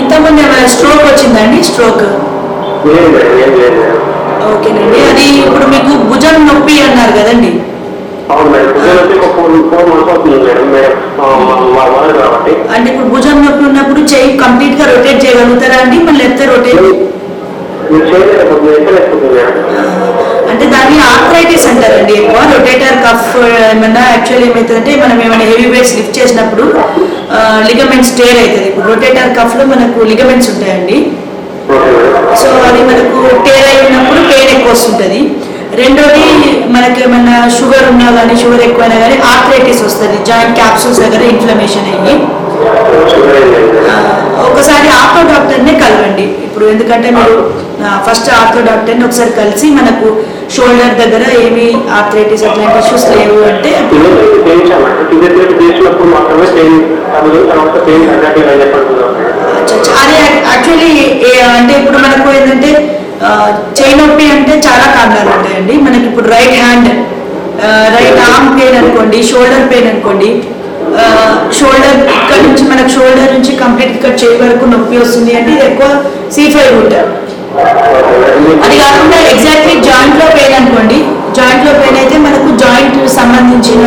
ఇంతకుముందు ఏమైనా స్ట్రోక్ వచ్చిందండి? స్ట్రోక్ లేదు మేడం, ఏం లేదు మేడం. ఓకేనండి. అది ఇప్పుడు మీకు భుజం నొప్పి అన్నారు కదండి? అవును మేడం, భుజం నొప్పి ఒక 4 months అవుతుంది మేడం. వాళ్ళు కాబట్టి అంటే ఇప్పుడు భుజం నొప్పి ఉన్నప్పుడు చెయ్యి కంప్లీట్ గా రొటేట్ చేయగలుగుతారా అండి? మళ్ళీ లేకపోతే రొటేట్ అంటే దాన్ని ఆర్థరైటిస్ అంటారండి ఎక్కువ. రొటేటర్ కఫ్ ఏమన్నా యాక్చువల్లీ ఏమవుతుందంటే మనం ఏమైనా హెవీ వెయిట్స్ లిఫ్ట్ చేసినప్పుడు లిగమెంట్స్ టేర్ అవుతుంది. ఇప్పుడు రొటేటర్ కఫ్ లో మనకు లిగమెంట్స్ ఉంటాయండి. సో అది మనకు టేర్ అయినప్పుడు పెయిన్ ఎక్కువ వస్తుంటుంది. రెండోది మనకి ఏమన్నా షుగర్ ఉన్నా కానీ, షుగర్ ఎక్కువైనా కానీ ఆర్థరైటిస్ వస్తుంది. జాయింట్ క్యాప్సూల్స్ దగ్గర ఇన్ఫ్లమేషన్ అయ్యి ఒకసారి ఆర్థో డాక్టర్నే కలవండి. ఇప్పుడు ఎందుకంటే మీరు ఫస్ట్ ఆర్థో డాక్టర్ని ఒకసారి కలిసి మనకు షోల్డర్ దగ్గర ఏమి ఆర్థరైటిస్ అట్లాంటి ఇష్యూస్ లేవు అంటే అది యాక్చువల్లీ అంటే ఇప్పుడు మనకు ఏంటంటే చేయి నొప్పి అంటే చాలా కారణాలు ఉంటాయండి. మనకి ఇప్పుడు రైట్ ఆర్మ్ పెయిన్ అనుకోండి, షోల్డర్ పెయిన్ అనుకోండి, షోల్డర్ ఇక్కడ నుంచి మనకు షోల్డర్ నుంచి కంప్లీట్ ఇక్కడ చేయి వరకు నొప్పి వస్తుంది అంటే ఇది ఎక్కువ C5 రూట్. అది కాకుండా ఎగ్జాక్ట్లీ జాయింట్ లో పెయిన్ అనుకోండి, జాయింట్లో పెయిన్ అయితే మనకు జాయింట్ సంబంధించిన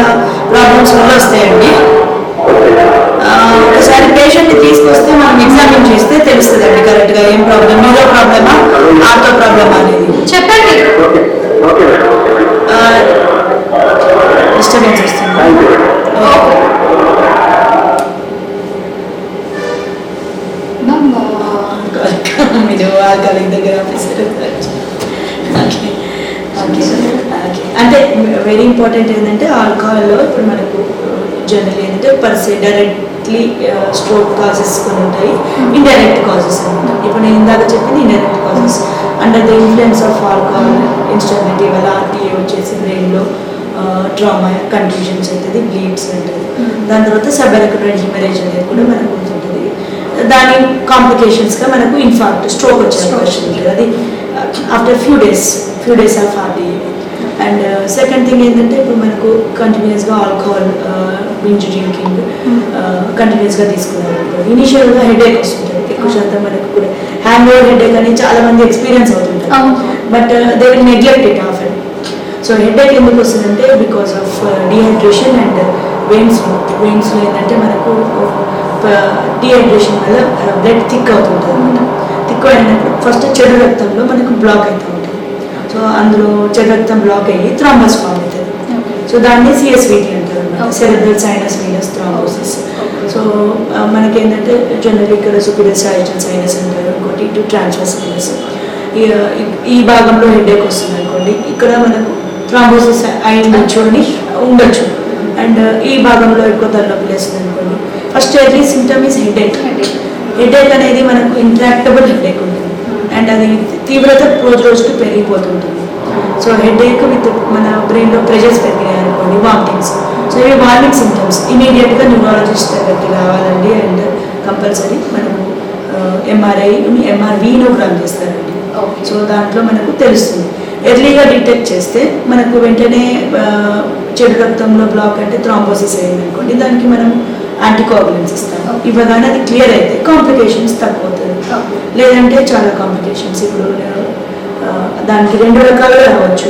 ప్రాబ్లమ్స్ వల్ల వస్తాయండి. ఒకసారి పేషెంట్ని తీసుకొస్తే మనం ఎగ్జామిన్ చేస్తే తెలుస్తుందండి కరెక్ట్గా ఏం ప్రాబ్లం, న్యూరో ప్రాబ్లమా ఆర్థో ప్రాబ్లమా అనేది. చెప్పండి. Okay madam. డిస్టర్బెన్స్ వస్తుంది. మ్యామ్ మీరు ఆల్కహాలిక్ దగ్గర ఆఫీసర్. Okay okay okay. అంటే వెరీ ఇంపార్టెంట్ ఏంటంటే ఆల్కహాల్లో ఇప్పుడు మనకు జనరల్ ఏంటంటే పర్సే డైరెక్ట్లీ స్ట్రోక్ కాజెస్ కొన్ని ఉంటాయి, ఇండైరెక్ట్ కాజెస్ అనమాట. ఇప్పుడు నేను ఇందాక చెప్పింది indirect causes. Under the influence of alcohol instability వల్ల ఆర్టీఏ వచ్చేసి బ్రెయిన్లో ట్రామా కన్ఫ్యూజన్స్ అవుతుంది, బ్లీడ్స్ ఉంటుంది. దాని తర్వాత సబెరక్యులర్ హెమరేజ్ అనేది కూడా మనకు ఉంటుంది. దాని కాంప్లికేషన్స్గా మనకు ఇన్ఫాక్ట్ స్ట్రోక్ వచ్చే అవకాశం ఉంటుంది. అది after few days of RTA. And second thing ఏంటంటే ఇప్పుడు మనకు కంటిన్యూస్గా ఆల్కహాల్ బింజ్ డ్రింకింగ్ కంటిన్యూస్గా తీసుకున్నారు. ఇనిషియల్గా హెడేక్ వస్తుంటుంది, ఎక్కువ శాతం మనకు కూడా హ్యాండ్ ఓవర్ హెడేక్ అని చాలా మంది ఎక్స్పీరియన్స్ అవుతుంటారు. But they will neglect it often. So headache ఎందుకు వస్తుందంటే బికాస్ ఆఫ్ డిహైడ్రేషన్ అండ్ వెయిన్స్లో ఏంటంటే మనకు డిహైడ్రేషన్ వల్ల బ్లడ్ థిక్ అవుతుంటుంది అనమాట. థిక్ అయినప్పుడు ఫస్ట్ చెడు రక్తంలో మనకు బ్లాక్ అవుతూ ఉంటుంది. సో అందులో చెడు రక్తం బ్లాక్ అయ్యి థ్రాంబస్ ఫామ్ అవుతుంది. సో దాన్ని సిఎస్విటి అంటారు అనమాట, cerebral sinus Venus thrombosis. So మనకేంటంటే జనరల్ ఇక్కడ సుపీరియర్ సాజిటల్ సైనస్ అంటారు, ఇంకోటి ఇటు ట్రాన్స్వర్స్ సైనస్. ఈ భాగంలో హెడేక్ వస్తుంది అనుకోండి, ఇక్కడ మనకు థ్రాంబోసిస్ అయి ఉండొచ్చు. అండ్ ఈ భాగంలో ఎక్కువ తలనొప్పి లేస్తుంది అనుకోండి. First early symptom is headache. Headache అనేది మనకు ఇంట్రాక్టబుల్ హెడేక్ ఉంటుంది అండ్ అది తీవ్రత రోజుకు పెరిగిపోతుంటుంది. సో హెడేక్ విత్ మన బ్రెయిన్లో ప్రెషర్స్ పెరిగినాయి అనుకోండి, వామిటింగ్స్. సో ఇవి వార్నింగ్ సిమ్టమ్స్. ఇమీడియట్గా న్యూరాలజిస్ట్ దగ్గరికి రావాలండి. అండ్ కంపల్సరీ మనకు ఎంఆర్వీనోగ్రామ్ చేస్తారండి. సో దాంట్లో మనకు తెలుస్తుంది. ఎర్లీగా డిటెక్ట్ చేస్తే మనకు వెంటనే చెడు రక్తంలో బ్లాక్ అంటే థ్రాంబోసిస్ అయింది అనుకోండి, దానికి మనం యాంటీకోగులెంట్స్ ఇస్తాం. ఇవ్వగానే అది క్లియర్ అయితే కాంప్లికేషన్స్ తగ్గిపోతుంది. లేదంటే చాలా కాంప్లికేషన్స్. ఇప్పుడు దానికి 2 రకాలుగా రావచ్చు.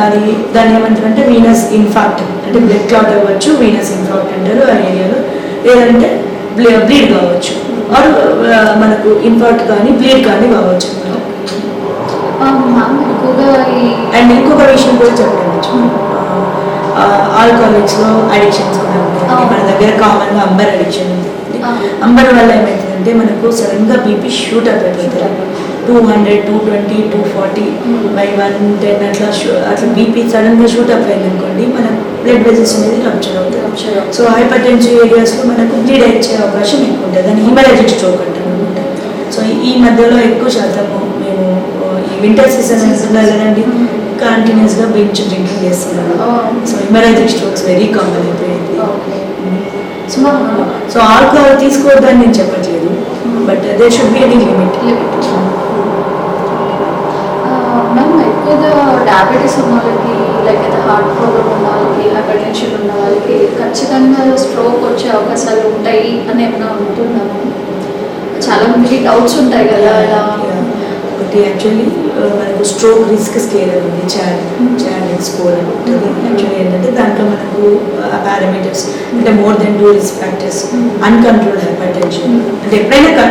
అది దాన్ని ఏమంటారంటే వీనస్ ఇన్ఫాక్ట్, అంటే బ్లడ్ క్లాట్ అవ్వచ్చు, వీనస్ ఇన్ఫాక్ట్ అంటారు ఆ ఏరియాలో. లేదంటే బ్లీడ్ కావచ్చు, ఆర్ మనకు ఇన్ఫాక్ట్ కానీ బ్లీడ్ కానీ కావచ్చు. అండ్ ఇంకొక విషయం కూడా చెప్పవచ్చు, ఆల్కహాలిక్స్లో అడిక్షన్స్ కూడా ఉంటాయి. మన దగ్గర కామన్గా అంబర్ అడిక్షన్ ఉంది. అంబర్ వల్ల ఏమవుతుందంటే మనకు సడన్గా బీపీ షూట్ అప్ అయిపోతుంది. 200, 220, 240 by 110 అట్లా బీపీ సడన్గా షూట్ అప్ అయింది అనుకోండి, మన బ్లడ్ వెజల్స్ అనేది రప్చర్ అవుతుంది. సో హైపర్ టెన్సివ్ ఏరియాస్లో మనకు బ్లీడ్ వచ్చే అవకాశం ఎక్కువ ఉంటుంది. దాన్ని హిమరేజిక్ స్ట్రోక్ అంటారు అనమాట. సో ఈ మధ్యలో ఎక్కువ శాతము మేము ఈ వింటర్ సీజన్ వెళ్తున్నారు కదండి, కంటిన్యూస్గా బింజ్ డ్రింకింగ్ చేస్తున్నాను. So haemorrhagic strokes very common అయిపోయింది. సో ఆల్కహాల్ తీసుకోవద్దని నేను చెప్పట్లేదు, but there should be any limit. Ma'am ఎక్కువగా డయాబెటీస్ ఉన్న వాళ్ళకి, లేకపోతే హార్ట్ ప్రాబ్లమ్ ఉన్న వాళ్ళకి, హైపర్ టెన్షన్ ఉన్న వాళ్ళకి ఖచ్చితంగా స్ట్రోక్ వచ్చే అవకాశాలు ఉంటాయి అని ఏమైనా ఉంటున్నాము? చాలా మందికి డౌట్స్ ఉంటాయి కదా ఇలా. ఒకటి యాక్చువల్లీ మనకు స్ట్రోక్ రిస్క్ స్కేల్ అని ఉంది, చాడ్ స్కోర్ అని ఉంటుంది. యాక్చువల్లీ ఏంటంటే దాంట్లో మనకు పారామీటర్స్ అంటే more than 2 risk factors. Uncontrolled hyper tension అంటే ఎప్పుడైనా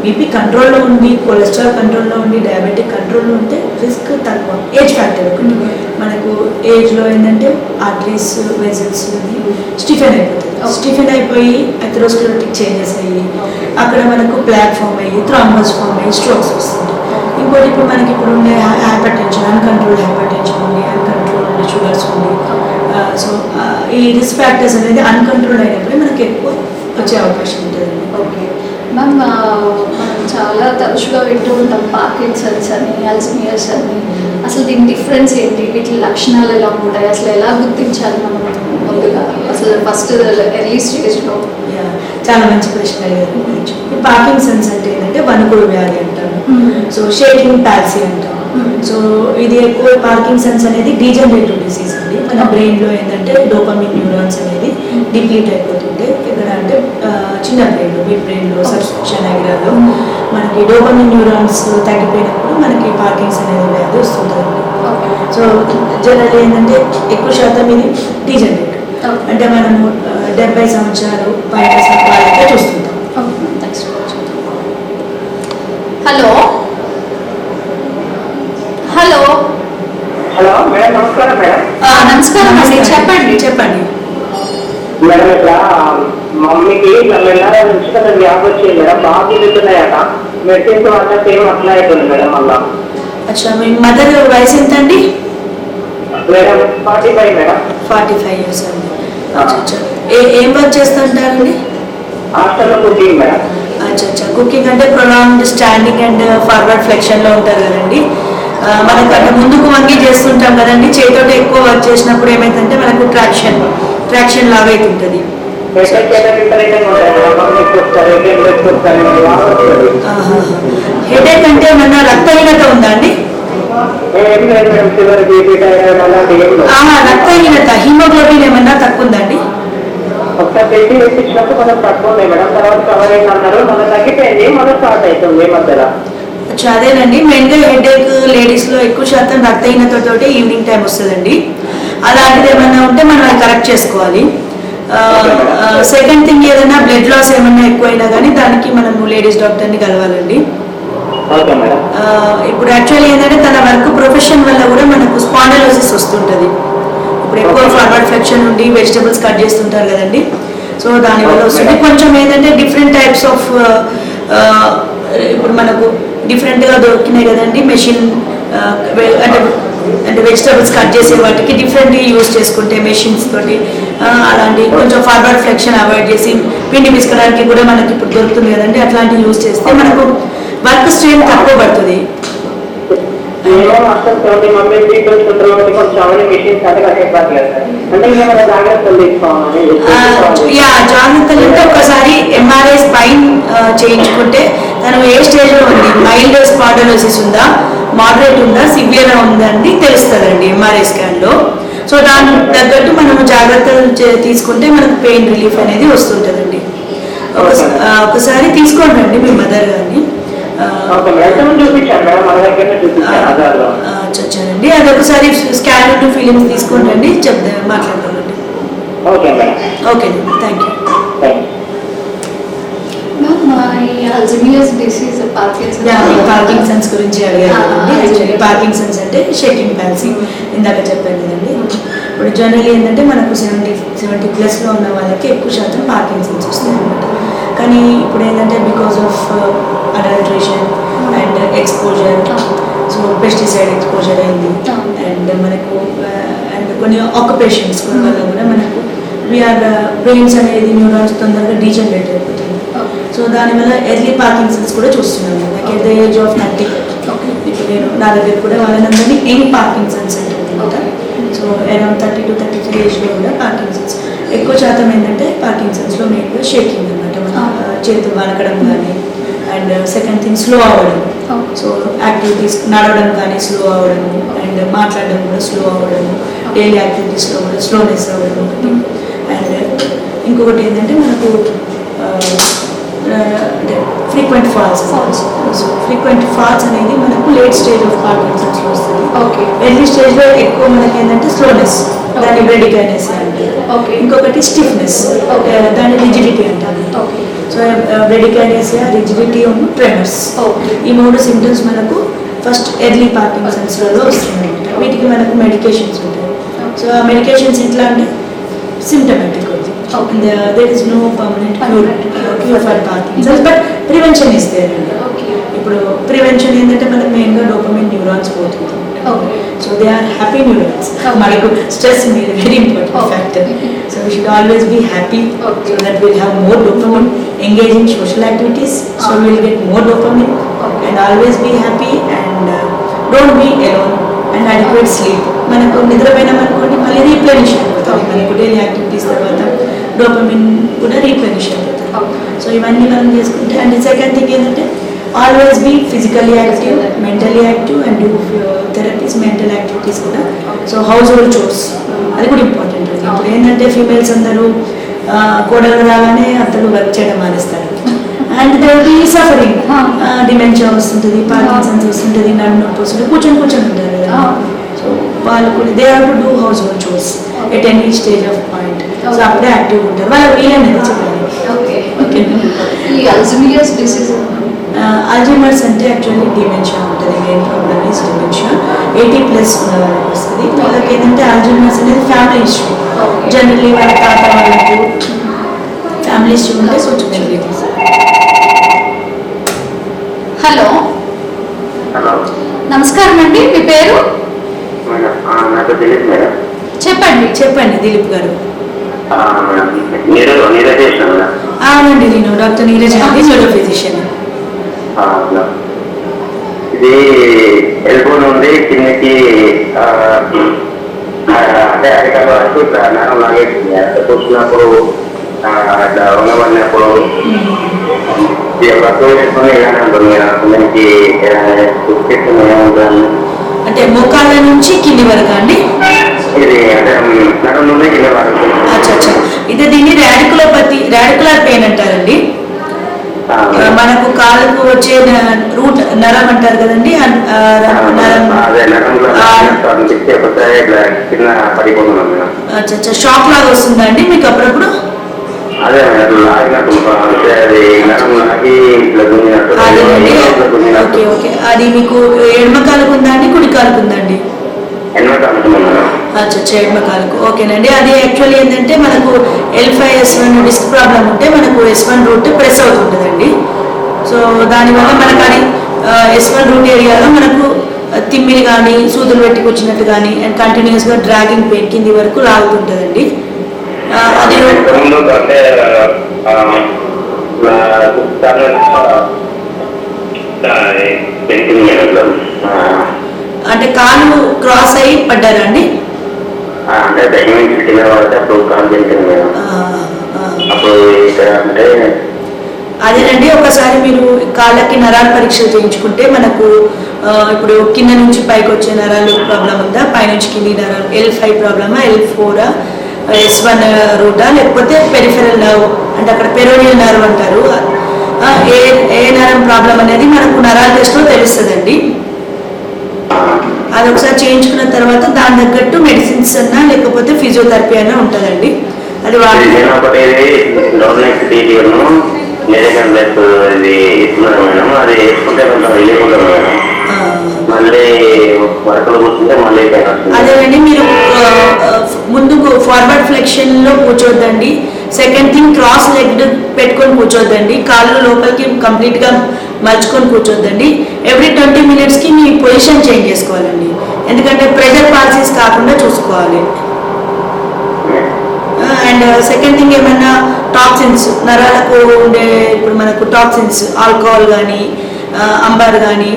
బీపీ కంట్రోల్లో ఉండి, కొలెస్ట్రాల్ కంట్రోల్లో ఉండి, డయాబెటిక్ కంట్రోల్లో ఉంటే రిస్క్ తక్కువ. ఏజ్ ఫ్యాక్టర్ ఒకటి, మనకు ఏజ్లో ఏంటంటే ఆర్టరీస్ వెజల్స్ స్టిఫెన్ అయిపోతుంది. స్టిఫెన్ అయిపోయి అథెరోస్క్లెరోటిక్ చేంజెస్ అయ్యి అక్కడ మనకు ప్లాక్ ఫామ్ అయ్యి థ్రాంబస్ ఫామ్ అయ్యి స్ట్రోక్స్ వస్తుంది. ఇంకోటి ఇప్పుడు మనకి ఇప్పుడు ఉండే hyper tension, uncontrolled hyper tension ఉంది, అన్కంట్రోల్డ్ షుగర్స్ ఉంది. సో ఈ రిస్క్ ఫ్యాక్టర్స్ అనేది అన్కంట్రోల్డ్ అయినప్పుడే మనకి ఎక్కువ వచ్చే అవకాశం ఉంటుంది. ఓకే మ్యామ్, మనం చాలా తరచుగా వింటూ ఉంటాం పార్కిన్సన్స్ అని, అల్జీమర్స్ అని. అసలు దీని డిఫరెన్స్ ఏంటి? వీటి లక్షణాలు ఎలా ఉంటాయి? అసలు ఎలా గుర్తించాలి మనం ముందుగా, అసలు ఫస్ట్ ఎర్లీ స్టేజ్లో? చాలా మంచి ప్రశ్న అడిగారు. పార్కిన్సన్స్ అంటే ఏంటంటే వణుకుడు వ్యాధి అంటారు. సో షేకింగ్ పాల్సీ అంటాం. సో ఇది ఎక్కువ పార్కిన్సన్స్ అనేది డీజనరేటివ్ డిసీజ్ అండి. మన బ్రెయిన్లో ఏంటంటే డోపమిన్ న్యూరాన్స్ అనేది డిప్లీట్ అయిపోతుంటే ఇక్కడ అంటే చిన్న బ్రెయిన్లో మిడ్ బ్రెయిన్లో సబ్స్క్రిప్షన్ ఏరియాలో మనకి డోపమిన్ న్యూరాన్స్ తగ్గిపోయినప్పుడు మనకి పార్కిన్సన్ అనేది వ్యాధి వస్తుంటుంది. సో జనరల్ ఏంటంటే ఎక్కువ శాతం ఇది డీజనరేట్, అంటే మనము 70 సంవత్సరాలు పైన వాళ్ళకే చూస్తుంటాం. హలో హలో హలో మేడం, నమస్కారం మేడం. నమస్కారం అండి, చెప్పండి. చెప్పండి. మేడం ఇట్లా మమ్మీకి ఇట్లా మెల్లగా నుంచి కొంచెం గ్యాప్ వచ్చింది మేడం, బాగా తిరుగుతున్నాయట. మెడిసిన్స్ వల్ల సేమ్ అట్లా అవుతుంది మేడం. మళ్ళా అచ్చా, మీ మదర్ వయసు ఎంత అండి? Madam 45 madam. 45 years అండి. అచ్చా, ఏం వర్క్ చేస్తుంటారండి? హాస్టల్లో కుకింగ్ మేడం. అచ్చా, కుకింగ్ అంటే ప్రొలాంగ్డ్ స్టాండింగ్ అండ్ ఫార్వర్డ్ ఫ్లెక్షన్లో ఉంటారు కదండి. మనకు అంటే ముందుకు వంగి చేస్తుంటాం కదండి, చేతితో ఎక్కువ వర్క్ చేసినప్పుడు ఏమైందంటే మనకు ట్రాక్షన్ లాగా అవుతుంటుంది. హెడేక్ అంటే ఏమన్నా రక్తహీనత ఉందా అండి? రక్తహీనత, హిమోగ్లోబిన్ ఏమన్నా తక్కువ ఉందండి? ఒకసారి పెట్టి వేపించినప్పుడు కొంచెం తక్కువ ఉన్నాయి మేడం, తర్వాత కవర్ అయింది అన్నారు, మన తగ్గిపోయింది, మన స్టార్ట్ అవుతుంది మధ్యలో. అచ్చా, అదేనండి, మెయిన్గా హెడేక్ లేడీస్లో ఎక్కువ శాతం రక్తహీనతతోటి ఈవినింగ్ టైం వస్తుందండి. అలాంటిది ఏమన్నా ఉంటే మనం అది కరెక్ట్ చేసుకోవాలి. సెకండ్ థింగ్, ఏదైనా బ్లడ్ లాస్ ఏమన్నా ఎక్కువైనా కానీ దానికి మనము లేడీస్ డాక్టర్ని కలవాలండి. ఇప్పుడు యాక్చువల్లీ ఏంటంటే తన వర్క్ ప్రొఫెషన్ వల్ల కూడా మనకు స్పాండలోసిస్ వస్తుంటుంది. ఇప్పుడు ఎక్కువ ఫార్వర్డ్ ఫ్లెక్షన్ ఉండి వెజిటబుల్స్ కట్ చేస్తుంటారు కదండి, సో దానివల్ల వస్తుంది. కొంచెం ఏంటంటే డిఫరెంట్ టైప్స్ ఆఫ్ ఇప్పుడు మనకు డిఫరెంట్గా దొరికినాయి కదండి మెషిన్, అంటే వెజిటబుల్స్ కట్ చేసే వాటికి డిఫరెంట్గా యూజ్ చేసుకుంటే మెషిన్స్ తోటి అలాంటి కొంచెం ఫార్వర్డ్ ఫ్లెక్షన్ అవాయిడ్ చేసి పిండి పిసుకోవడానికి కూడా మనకి ఇప్పుడు దొరుకుతుంది కదండి, అట్లాంటివి యూజ్ చేస్తే మనకు వర్క్ స్ట్రెయిన్ తక్కువ పడుతుంది. జాగ్రత్తలు అంటే ఒకసారి ఎంఆర్ఐ స్పైన్ చేయించుకుంటే తను ఏ స్టేజ్లో ఉంది, మైల్డ్ స్పాండలోసిస్ ఉందా, మోడరేట్ ఉందా, సివియర్ ఉందా అని తెలుస్తుందండి ఎంఆర్ఐ స్కాన్లో. సో దాని తగ్గట్టు మనము జాగ్రత్తలు తీసుకుంటే మనకు పెయిన్ రిలీఫ్ అనేది వస్తుంటుందండి. ఒకసారి తీసుకోండి అండి మీ మదర్ గారిని. చచ్చానండి, అది ఒకసారి స్కాన్ ఫీలింగ్స్ తీసుకోండి అండి, మాట్లాడదామండి. ఓకే అండి, థ్యాంక్ యూ. పార్కిన్సన్స్ గురించి అడిగారండి. యాక్చువల్లీ పార్కిన్సన్స్ అంటే షేకింగ్ పాల్సీ, ఇందాక చెప్పాను కదండి. ఇప్పుడు జనరల్ ఏంటంటే మనకు 70+ ఉన్న వాళ్ళకి ఎక్కువ శాతం పార్కిన్సన్స్ వస్తాయి అన్నమాట. కానీ ఇప్పుడు ఏంటంటే because of adulteration and exposure, so pesticide exposure అయింది, అండ్ మనకు అండ్ కొన్ని ఆక్యుపేషన్స్ వల్ల కూడా మనకు బ్రెయిన్స్ అనేది న్యూరాన్స్ తొందరగా డీజనరేట్ అయిపోతుంది. సో దానివల్ల ఎర్లీ పార్కిన్సన్స్ కూడా చూస్తున్నాము, like at the age of 30. ఇప్పుడు నేను నా దగ్గర కూడా వాళ్ళందరినీ యంగ్ పార్కిన్సన్స్ అంటారనమాట. సో అరౌండ్ 30 to 33 ఏజ్లో కూడా పార్కిన్సన్స్ ఎక్కువ శాతం ఏంటంటే పార్కిన్సన్స్లో మెయిన్గా షేకింగ్ అనమాట, మన చేతులు వణకడం కానీ, అండ్ సెకండ్ థింగ్ స్లో అవ్వడం. సో యాక్టివిటీస్ నడవడం కానీ స్లో అవ్వడము, అండ్ మాట్లాడడం కూడా స్లో అవ్వడము, డైలీ యాక్టివిటీస్లో కూడా స్లోనెస్ అవ్వడం ఒకటి. అండ్ ఇంకొకటి ఏంటంటే మనకు frequent falls. So frequent falls అనేది మనకు లేట్ స్టేజ్ ఆఫ్ పార్కిన్సన్స్లో వస్తుంది. ఎర్లీ స్టేజ్లో ఎక్కువ మనకి ఏంటంటే స్లోనెస్, దాన్ని బ్రెడికైనెస్ అంటారు. ఇంకొకటి స్టిఫ్నెస్, దాన్ని రిజిడిటీ అంటారు. సో బ్రెడికైనెసియా, రిజిడిటీ, ట్రెమర్స్, ఈ 3 సింప్టమ్స్ మనకు ఫస్ట్ ఎర్లీ పార్కిన్సన్స్లలో వస్తుంది. వీటికి మనకు మెడికేషన్స్ ఉంటాయి. సో ఆ మెడికేషన్స్ ఎట్లా అంటే symptomatic, there is no permanent cure for Parkinson's, but prevention is there. ఇప్పుడు ప్రివెన్షన్ ఏంటంటే మనకు మెయిన్గా డోపమిన్ న్యూరాన్స్ పోతుంది. So they are happy neurons. మనకు స్ట్రెస్ మీద very important factor. So we should always be happy, so that will have more dopamine, engage in social activities, so will get more dopamine, and always be happy, and don't be alone, and adequate sleep. మనకు నిద్రపోయినాం అనుకోండి మళ్ళీ రీప్లెనిష్ అయిపోతుంది, మనకు డైలీ యాక్టివిటీస్ తర్వాత డోపమిన్ కూడా రీప్లెనిష్ అయిపోతుంది. సో ఇవన్నీ మనం చేసుకుంటే, అండ్ సెకండ్ థింగ్ ఏంటంటే always be physically active, mentally active, and do therapies, mental activities కూడా. సో హౌస్ హోల్డ్ చోర్స్ అది కూడా ఇంపార్టెంట్. ఇప్పుడు ఏంటంటే ఫీమేల్స్ అందరూ కోడలు రాగానే అతను వర్క్ చేయడం మానేస్తారు. And they will be suffering, dementia వస్తుంటుంది, పార్కిన్సన్స్ వస్తుంటుంది, నడుము నొప్పి వస్తుంది, కూర్చొని ఉంటారు కదా. సో వాళ్ళు కూడా they have to do house hold chores at any stage of point. So అప్పుడే యాక్టివ్ ఉంటారు. వాళ్ళ వీలనేది చెప్పాలి. ఓకే. ఈ అల్జీమర్స్ డిసీజ్, అల్జీమర్స్ అంటే యాక్చువల్లీ డిమెన్షియా ఉంటుంది. Main problem is dementia. 80+ ఉన్న వాళ్ళకి వస్తుంది. వాళ్ళకి ఏంటంటే అల్జీమర్స్ అనేది ఫ్యామిలీ ఇష్యూ. జనరల్లీ వాళ్ళ తాత వాళ్ళకు ఫ్యామిలీ ఇష్యూ ఉంటే కొంచెం నెగ్లెక్ట్. హలో, హలో నమస్కారం అండి, మీ పేరు మేడం? నాకు తెలియదు మేడం. చెప్పండి దిలీప్ గారు. నీరజ్ చేసిన మేడం. అవునండి, నేను డాక్టర్ నీరజ్ అండి, న్యూరో ఫిజిషియన్. ఇది ఎల్బో నుండి కిందకి అంటే అరికాల వరకు నరం లాగేసింది. అట్లా కూర్చున్నప్పుడు అట్లా ఉండబడినప్పుడు వర్క్ వేసుకొని ఏదైనా ఉంటుంది మేడం. దానికి ఏముంటుంది అంటే మోకాళ్ళ నుంచి కింది వరకు అండి? ఇది అంటే నరం నుండి కింద వరకు. అచ్చా, ఇది దీన్ని రాడికులర్ పెయిన్ అంటారండి. మనకు కాళ్ళకు వచ్చే రూట్ నరం అంటారు కదండి, అచ్చా షాక్ లాగా వస్తుందా అండి మీకు అప్పుడప్పుడు? Okay okay. అది మీకు ఎడమ కాలుకు ఉందా అండి, కుడి కాలుకు ఉందా అండి? అచ్చా ఎడమ కాలుకు. ఓకేనండి. అది యాక్చువల్లీ ఏంటంటే మనకు L5 S1 డిస్క్ ప్రాబ్లం ఉంటే మనకు S1 రూట్ ప్రెస్ అవుతుంటుందండి. సో దానివల్ల మనకు అది S1 రూట్ ఏరియాలో మనకు తిమ్మిరి కానీ సూదులు పెట్టుకొచ్చినట్టు కానీ అండ్ కంటిన్యూస్గా డ్రాగింగ్ పెయిన్ కింది వరకు లాగుతుంటుందండి. అది అంటే కాలు క్రాస్ అయ్యి పడ్డారా అండి? అదేనండి. ఒకసారి మీరు కాళ్ళకి నరాల పరీక్షలు చేయించుకుంటే మనకు ఇప్పుడు కింద నుంచి పైకి వచ్చే నరాలు ప్రాబ్లం ఉందా, పైనుంచి కింది నరాలు L5 ప్రాబ్లమా, L4 S1 రూటా, లేకపోతే పెరిఫెరల్ నర్వ్ అంటే అక్కడ పెరోనియల్ నర్వ్ అంటారు, ఏ నరం ప్రాబ్లం అనేది మనకు నరాల టెస్ట్లో తెలుస్తుందండి. అది ఒకసారి చేయించుకున్న తర్వాత దాని తగ్గట్టు మెడిసిన్స్ అన్నా లేకపోతే ఫిజియోథెరపీ అన్నా ఉంటుందండి. అది అదేనండి. మీరు ముందుకు ఫార్వర్డ్ ఫ్లెక్షన్ లో కూర్చోద్దండి. సెకండ్ థింగ్ క్రాస్ లెగ్ పెట్టుకొని కూర్చోద్దండి. కాళ్ళు లోపలికి కంప్లీట్ గా మలుచుకొని కూర్చోద్దండి. ఎవ్రీ 20 minutes మీ పొజిషన్ చేంజ్ చేసుకోవాలండి. ఎందుకంటే ప్రెషర్ పాలసీస్ కాకుండా చూసుకోవాలి. అండ్ సెకండ్ థింగ్ ఏమైనా టాక్సిన్స్ నరాలకు ఉండే ఇప్పుడు మనకు టాక్సిన్స్ ఆల్కహాల్ కానీ అంబర్ కానీ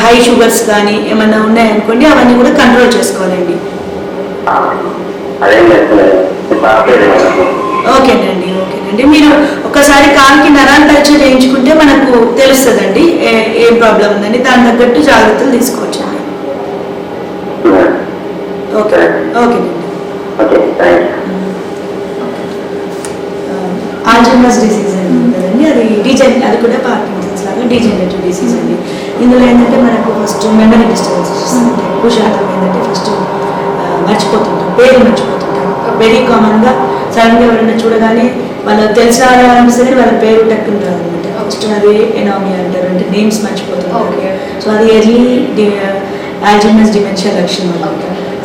హై షుగర్స్ కానీ ఏమైనా ఉన్నాయనుకోండి, అవన్నీ కూడా కంట్రోల్ చేసుకోవాలండి. ఓకేనండి. మీరు ఒకసారి కాలుకి నరాల పరీక్ష చేయించుకుంటే మనకు తెలుస్తుందండి ఏం ప్రాబ్లం ఉందని. దాని తగ్గట్టు జాగ్రత్తలు తీసుకోవచ్చండి. ఓకేనండి. ఆల్జీమర్స్ డిసీజ్ అండి, అది కూడా పార్కిన్సన్స్ లాగా డీజనరేటివ్ డిసీజ్ అండి. ఇందులో ఏంటంటే మనకు ఫస్ట్ మెమరీ డిస్టర్బెన్సెస్ వస్తుంది. ఎక్కువ శాతం ఏంటంటే ఫస్ట్ మర్చిపోతుంటాం, పేరు మర్చిపోతుంటాం. వెరీ కామన్గా సడన్గా ఎవరైనా చూడగానే వాళ్ళకి తెలిసిన అనిపిస్తుంది, వాళ్ళ పేరు టక్కుని రాదనమాట. ఫస్ట్ అది ఎనామియా అంటారు, అంటే నేమ్స్ మర్చిపోతుంటారు. సో అది ఎర్లీ ఆల్జీమర్స్ డిమెన్షియా లక్షణం అనమాట.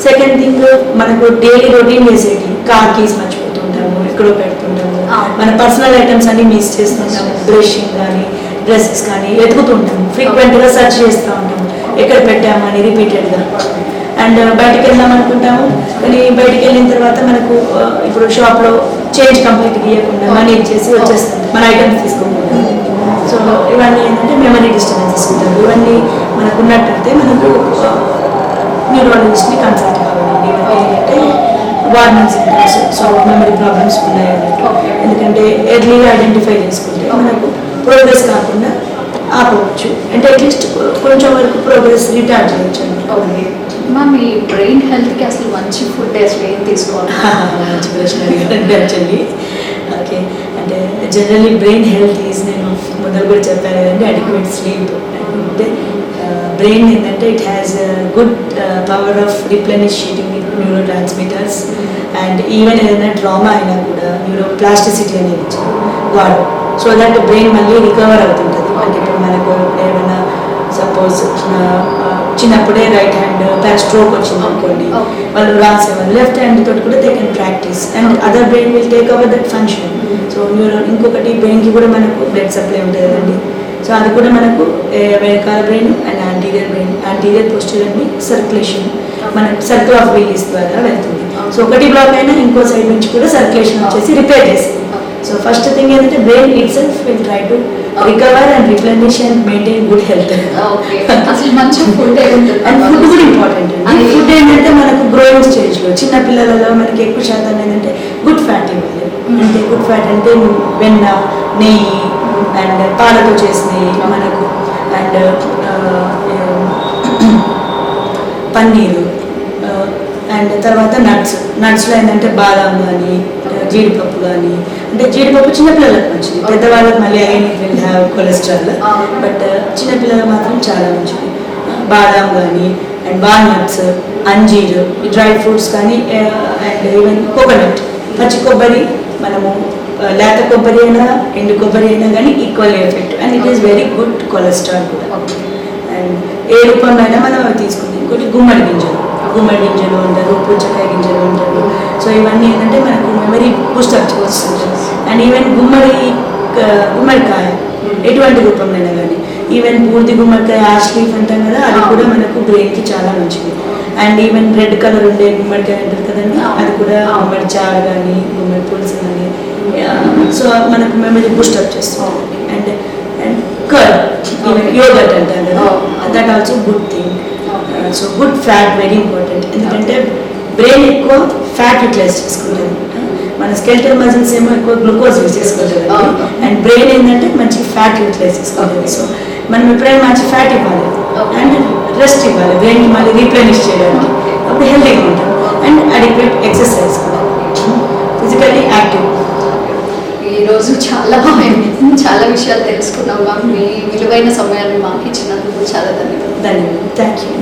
సెకండ్ థింగ్ మనకు డైలీ రొటీన్ చేసేది కార్ కీస్ మర్చిపోతుంటాము, ఎక్కడో పెడుతుంటాము, మన పర్సనల్ ఐటమ్స్ అన్ని మిస్ చేస్తుంటాము, బ్రషింగ్ కానీ డ్రెస్సెస్ కానీ వెతుకుతుంటాము, ఫ్రీక్వెంట్గా సెర్చ్ చేస్తూ ఉంటాము ఎక్కడ పెట్టాము అని రిపీటెడ్గా. అండ్ బయటకు వెళ్దాం అనుకుంటాము, కానీ బయటకు వెళ్ళిన తర్వాత మనకు ఇప్పుడు షాప్లో చేంజ్ కంప్లీట్గా ఇవ్వకుండా మనీ ఇచ్చేసి వచ్చేస్తాం, మన ఐటమ్స్ తీసుకోకుండా. సో ఇవన్నీ ఏంటంటే మెమరీ డిస్టర్బెన్సెస్ ఉంటాయి. ఇవన్నీ మనకు ఉన్నట్టయితే మనకు న్యూరాలజిస్ట్ని కన్సల్ట్ కావాలండి. ఏంటంటే warning symptoms, so memory problems ఉన్నాయన్నట్టు. ఎందుకంటే ఎర్లీగా ఐడెంటిఫై చేసుకుంటే మనకు ప్రోగ్రెస్ కాకుండా ఆపవచ్చు, అంటే అట్లీస్ట్ కొంచెం వరకు ప్రోగ్రెస్ రిటార్డ్ చేయొచ్చు అండి. ఓకే మా మీ బ్రెయిన్ హెల్త్కి అసలు మంచి ఫుడ్ అసలు ఏం తీసుకోవాలి? మంచి ప్రశ్న అడిగారండి. Actually okay. అంటే జనరల్లీ బ్రెయిన్ హెల్త్ ఈజ్, నేను మొదలు కూడా చెప్పాను కదండి, అడిక్వేట్ స్లీప్. అంటే బ్రెయిన్ ఏంటంటే it has good power of replenishing neuro transmitters. And even ఏదైనా ట్రామా అయినా కూడా న్యూరో ప్లాస్టిసిటీ అనేది ఇచ్చారు వాడు, సో దట్ బ్రెయిన్ మళ్ళీ రికవర్ అవుతుంటుంది. అంటే ఇప్పుడు మనకు ఏమైనా సపోజ్ చిన్నప్పుడే రైట్ హ్యాండ్ స్ట్రోక్ వచ్చింది అనుకోండి, వాళ్ళు రాసేవాళ్ళు లెఫ్ట్ హ్యాండ్ తోటి కూడా they can practice and other brain will take over that function. So neural ఇంకొకటి బ్రెయిన్కి కూడా మనకు బ్లడ్ సప్లై ఉంటుంది కదండి, సో అది కూడా మనకు వెనకాల brain and anterior posterior circulation మనకు సర్కిల్ ఆఫ్ వీల్స్ ద్వారా వెళ్తుంది. సో ఒకటి బ్లాక్ అయినా ఇంకో సైడ్ నుంచి కూడా సర్క్యులేషన్ వచ్చేసి రిపేర్ చేస్తుంది. సో ఫస్ట్ థింగ్ ఏంటంటే brain it self will try to recover and replenish and maintain good health. మంచి ఫుడ్ అండ్ ఫుడ్ కూడా ఇంపార్టెంట్ అండి. ఫుడ్ ఏంటంటే మనకు గ్రోయింగ్ స్టేజ్లో చిన్న పిల్లలలో మనకి ఎక్కువ శాతం ఏంటంటే గుడ్ ఫ్యాట్ ఇవ్వాలి. అంటే గుడ్ ఫ్యాట్ అంటే వెన్న, నెయ్యి అండ్ పాలతో చేసినవి మనకు, అండ్ పన్నీరు, అండ్ తర్వాత నట్స్లో ఏంటంటే బాదాం కానీ జీడిపప్పు కానీ, అంటే జీడిపప్పు చిన్నపిల్లలకు మంచిది, పెద్దవాళ్ళకి మళ్ళీ again it will have cholesterol, but చిన్నపిల్లలకు మాత్రం చాలా మంచిది. బాదాం కానీ అండ్ వాల్నట్స్, అంజీరు, డ్రై ఫ్రూట్స్ కానీ, అండ్ ఈవెన్ కోకోనట్, పచ్చి కొబ్బరి, మనము లేత కొబ్బరి అయినా ఎండు కొబ్బరి అయినా కానీ equal effect and it is very good cholesterol కూడా. అండ్ ఏ రూపంలో అయినా మనం అవి తీసుకుంటాం. ఇంకోటి గుమ్మడి గింజలు అంటారు, పుచ్చకాయ గింజలు అంటారు. సో ఇవన్నీ ఏంటంటే మనకు మెమరీ బూస్టప్ చేస్తుంది. అండ్ ఈవెన్ గుమ్మడికాయ ఎటువంటి రూపంలో అయినా కానీ, ఈవెన్ బూడిది గుమ్మడికాయ యాష్ లీఫ్ అంటాం కదా, అది కూడా మనకు బ్రెయిన్కి చాలా మంచిది. అండ్ ఈవెన్ రెడ్ కలర్ ఉండే గుమ్మడికాయ అంటారు కదండి, అది కూడా గుమ్మడి చారు కానీ గుమ్మడి పులుసు కానీ, సో మనకు మెమరీ బూస్టప్ చేస్తుంది. అండ్ కర్డ్, ఈవెన్ యోగర్ట్ అంటారు కదా, that also good thing. So good fat very important, ఎందుకంటే బ్రెయిన్ ఎక్కువ ఫ్యాట్ యూటిలైజ్ చేసుకుంటుంది. మన స్కెల్టల్ మజిల్స్ ఏమో ఎక్కువ గ్లూకోజ్ యూజ్ చేసుకుంటుంది అండ్ బ్రెయిన్ ఏంటంటే మంచి ఫ్యాట్ యూటిలైజ్ చేసుకుంటుంది. సో మనం ఎప్పుడైనా మంచి ఫ్యాట్ ఇవ్వాలి అండ్ రెస్ట్ ఇవ్వాలి బ్రెయిన్కి మళ్ళీ రీప్లెనిష్ చేయడానికి, అప్పుడు హెల్తీగా ఉంటాం. అండ్ అడిక్వేట్ ఎక్సర్సైజ్ కూడా, ఫిజికల్లీ యాక్టివ్. ఈరోజు చాలా విషయాలు తెలుసుకున్నాం మ్యామ్. మీ విలువైన సమయాన్ని మాకు ఇచ్చినందుకు చాలా ధన్యవాదాలు. Thank you.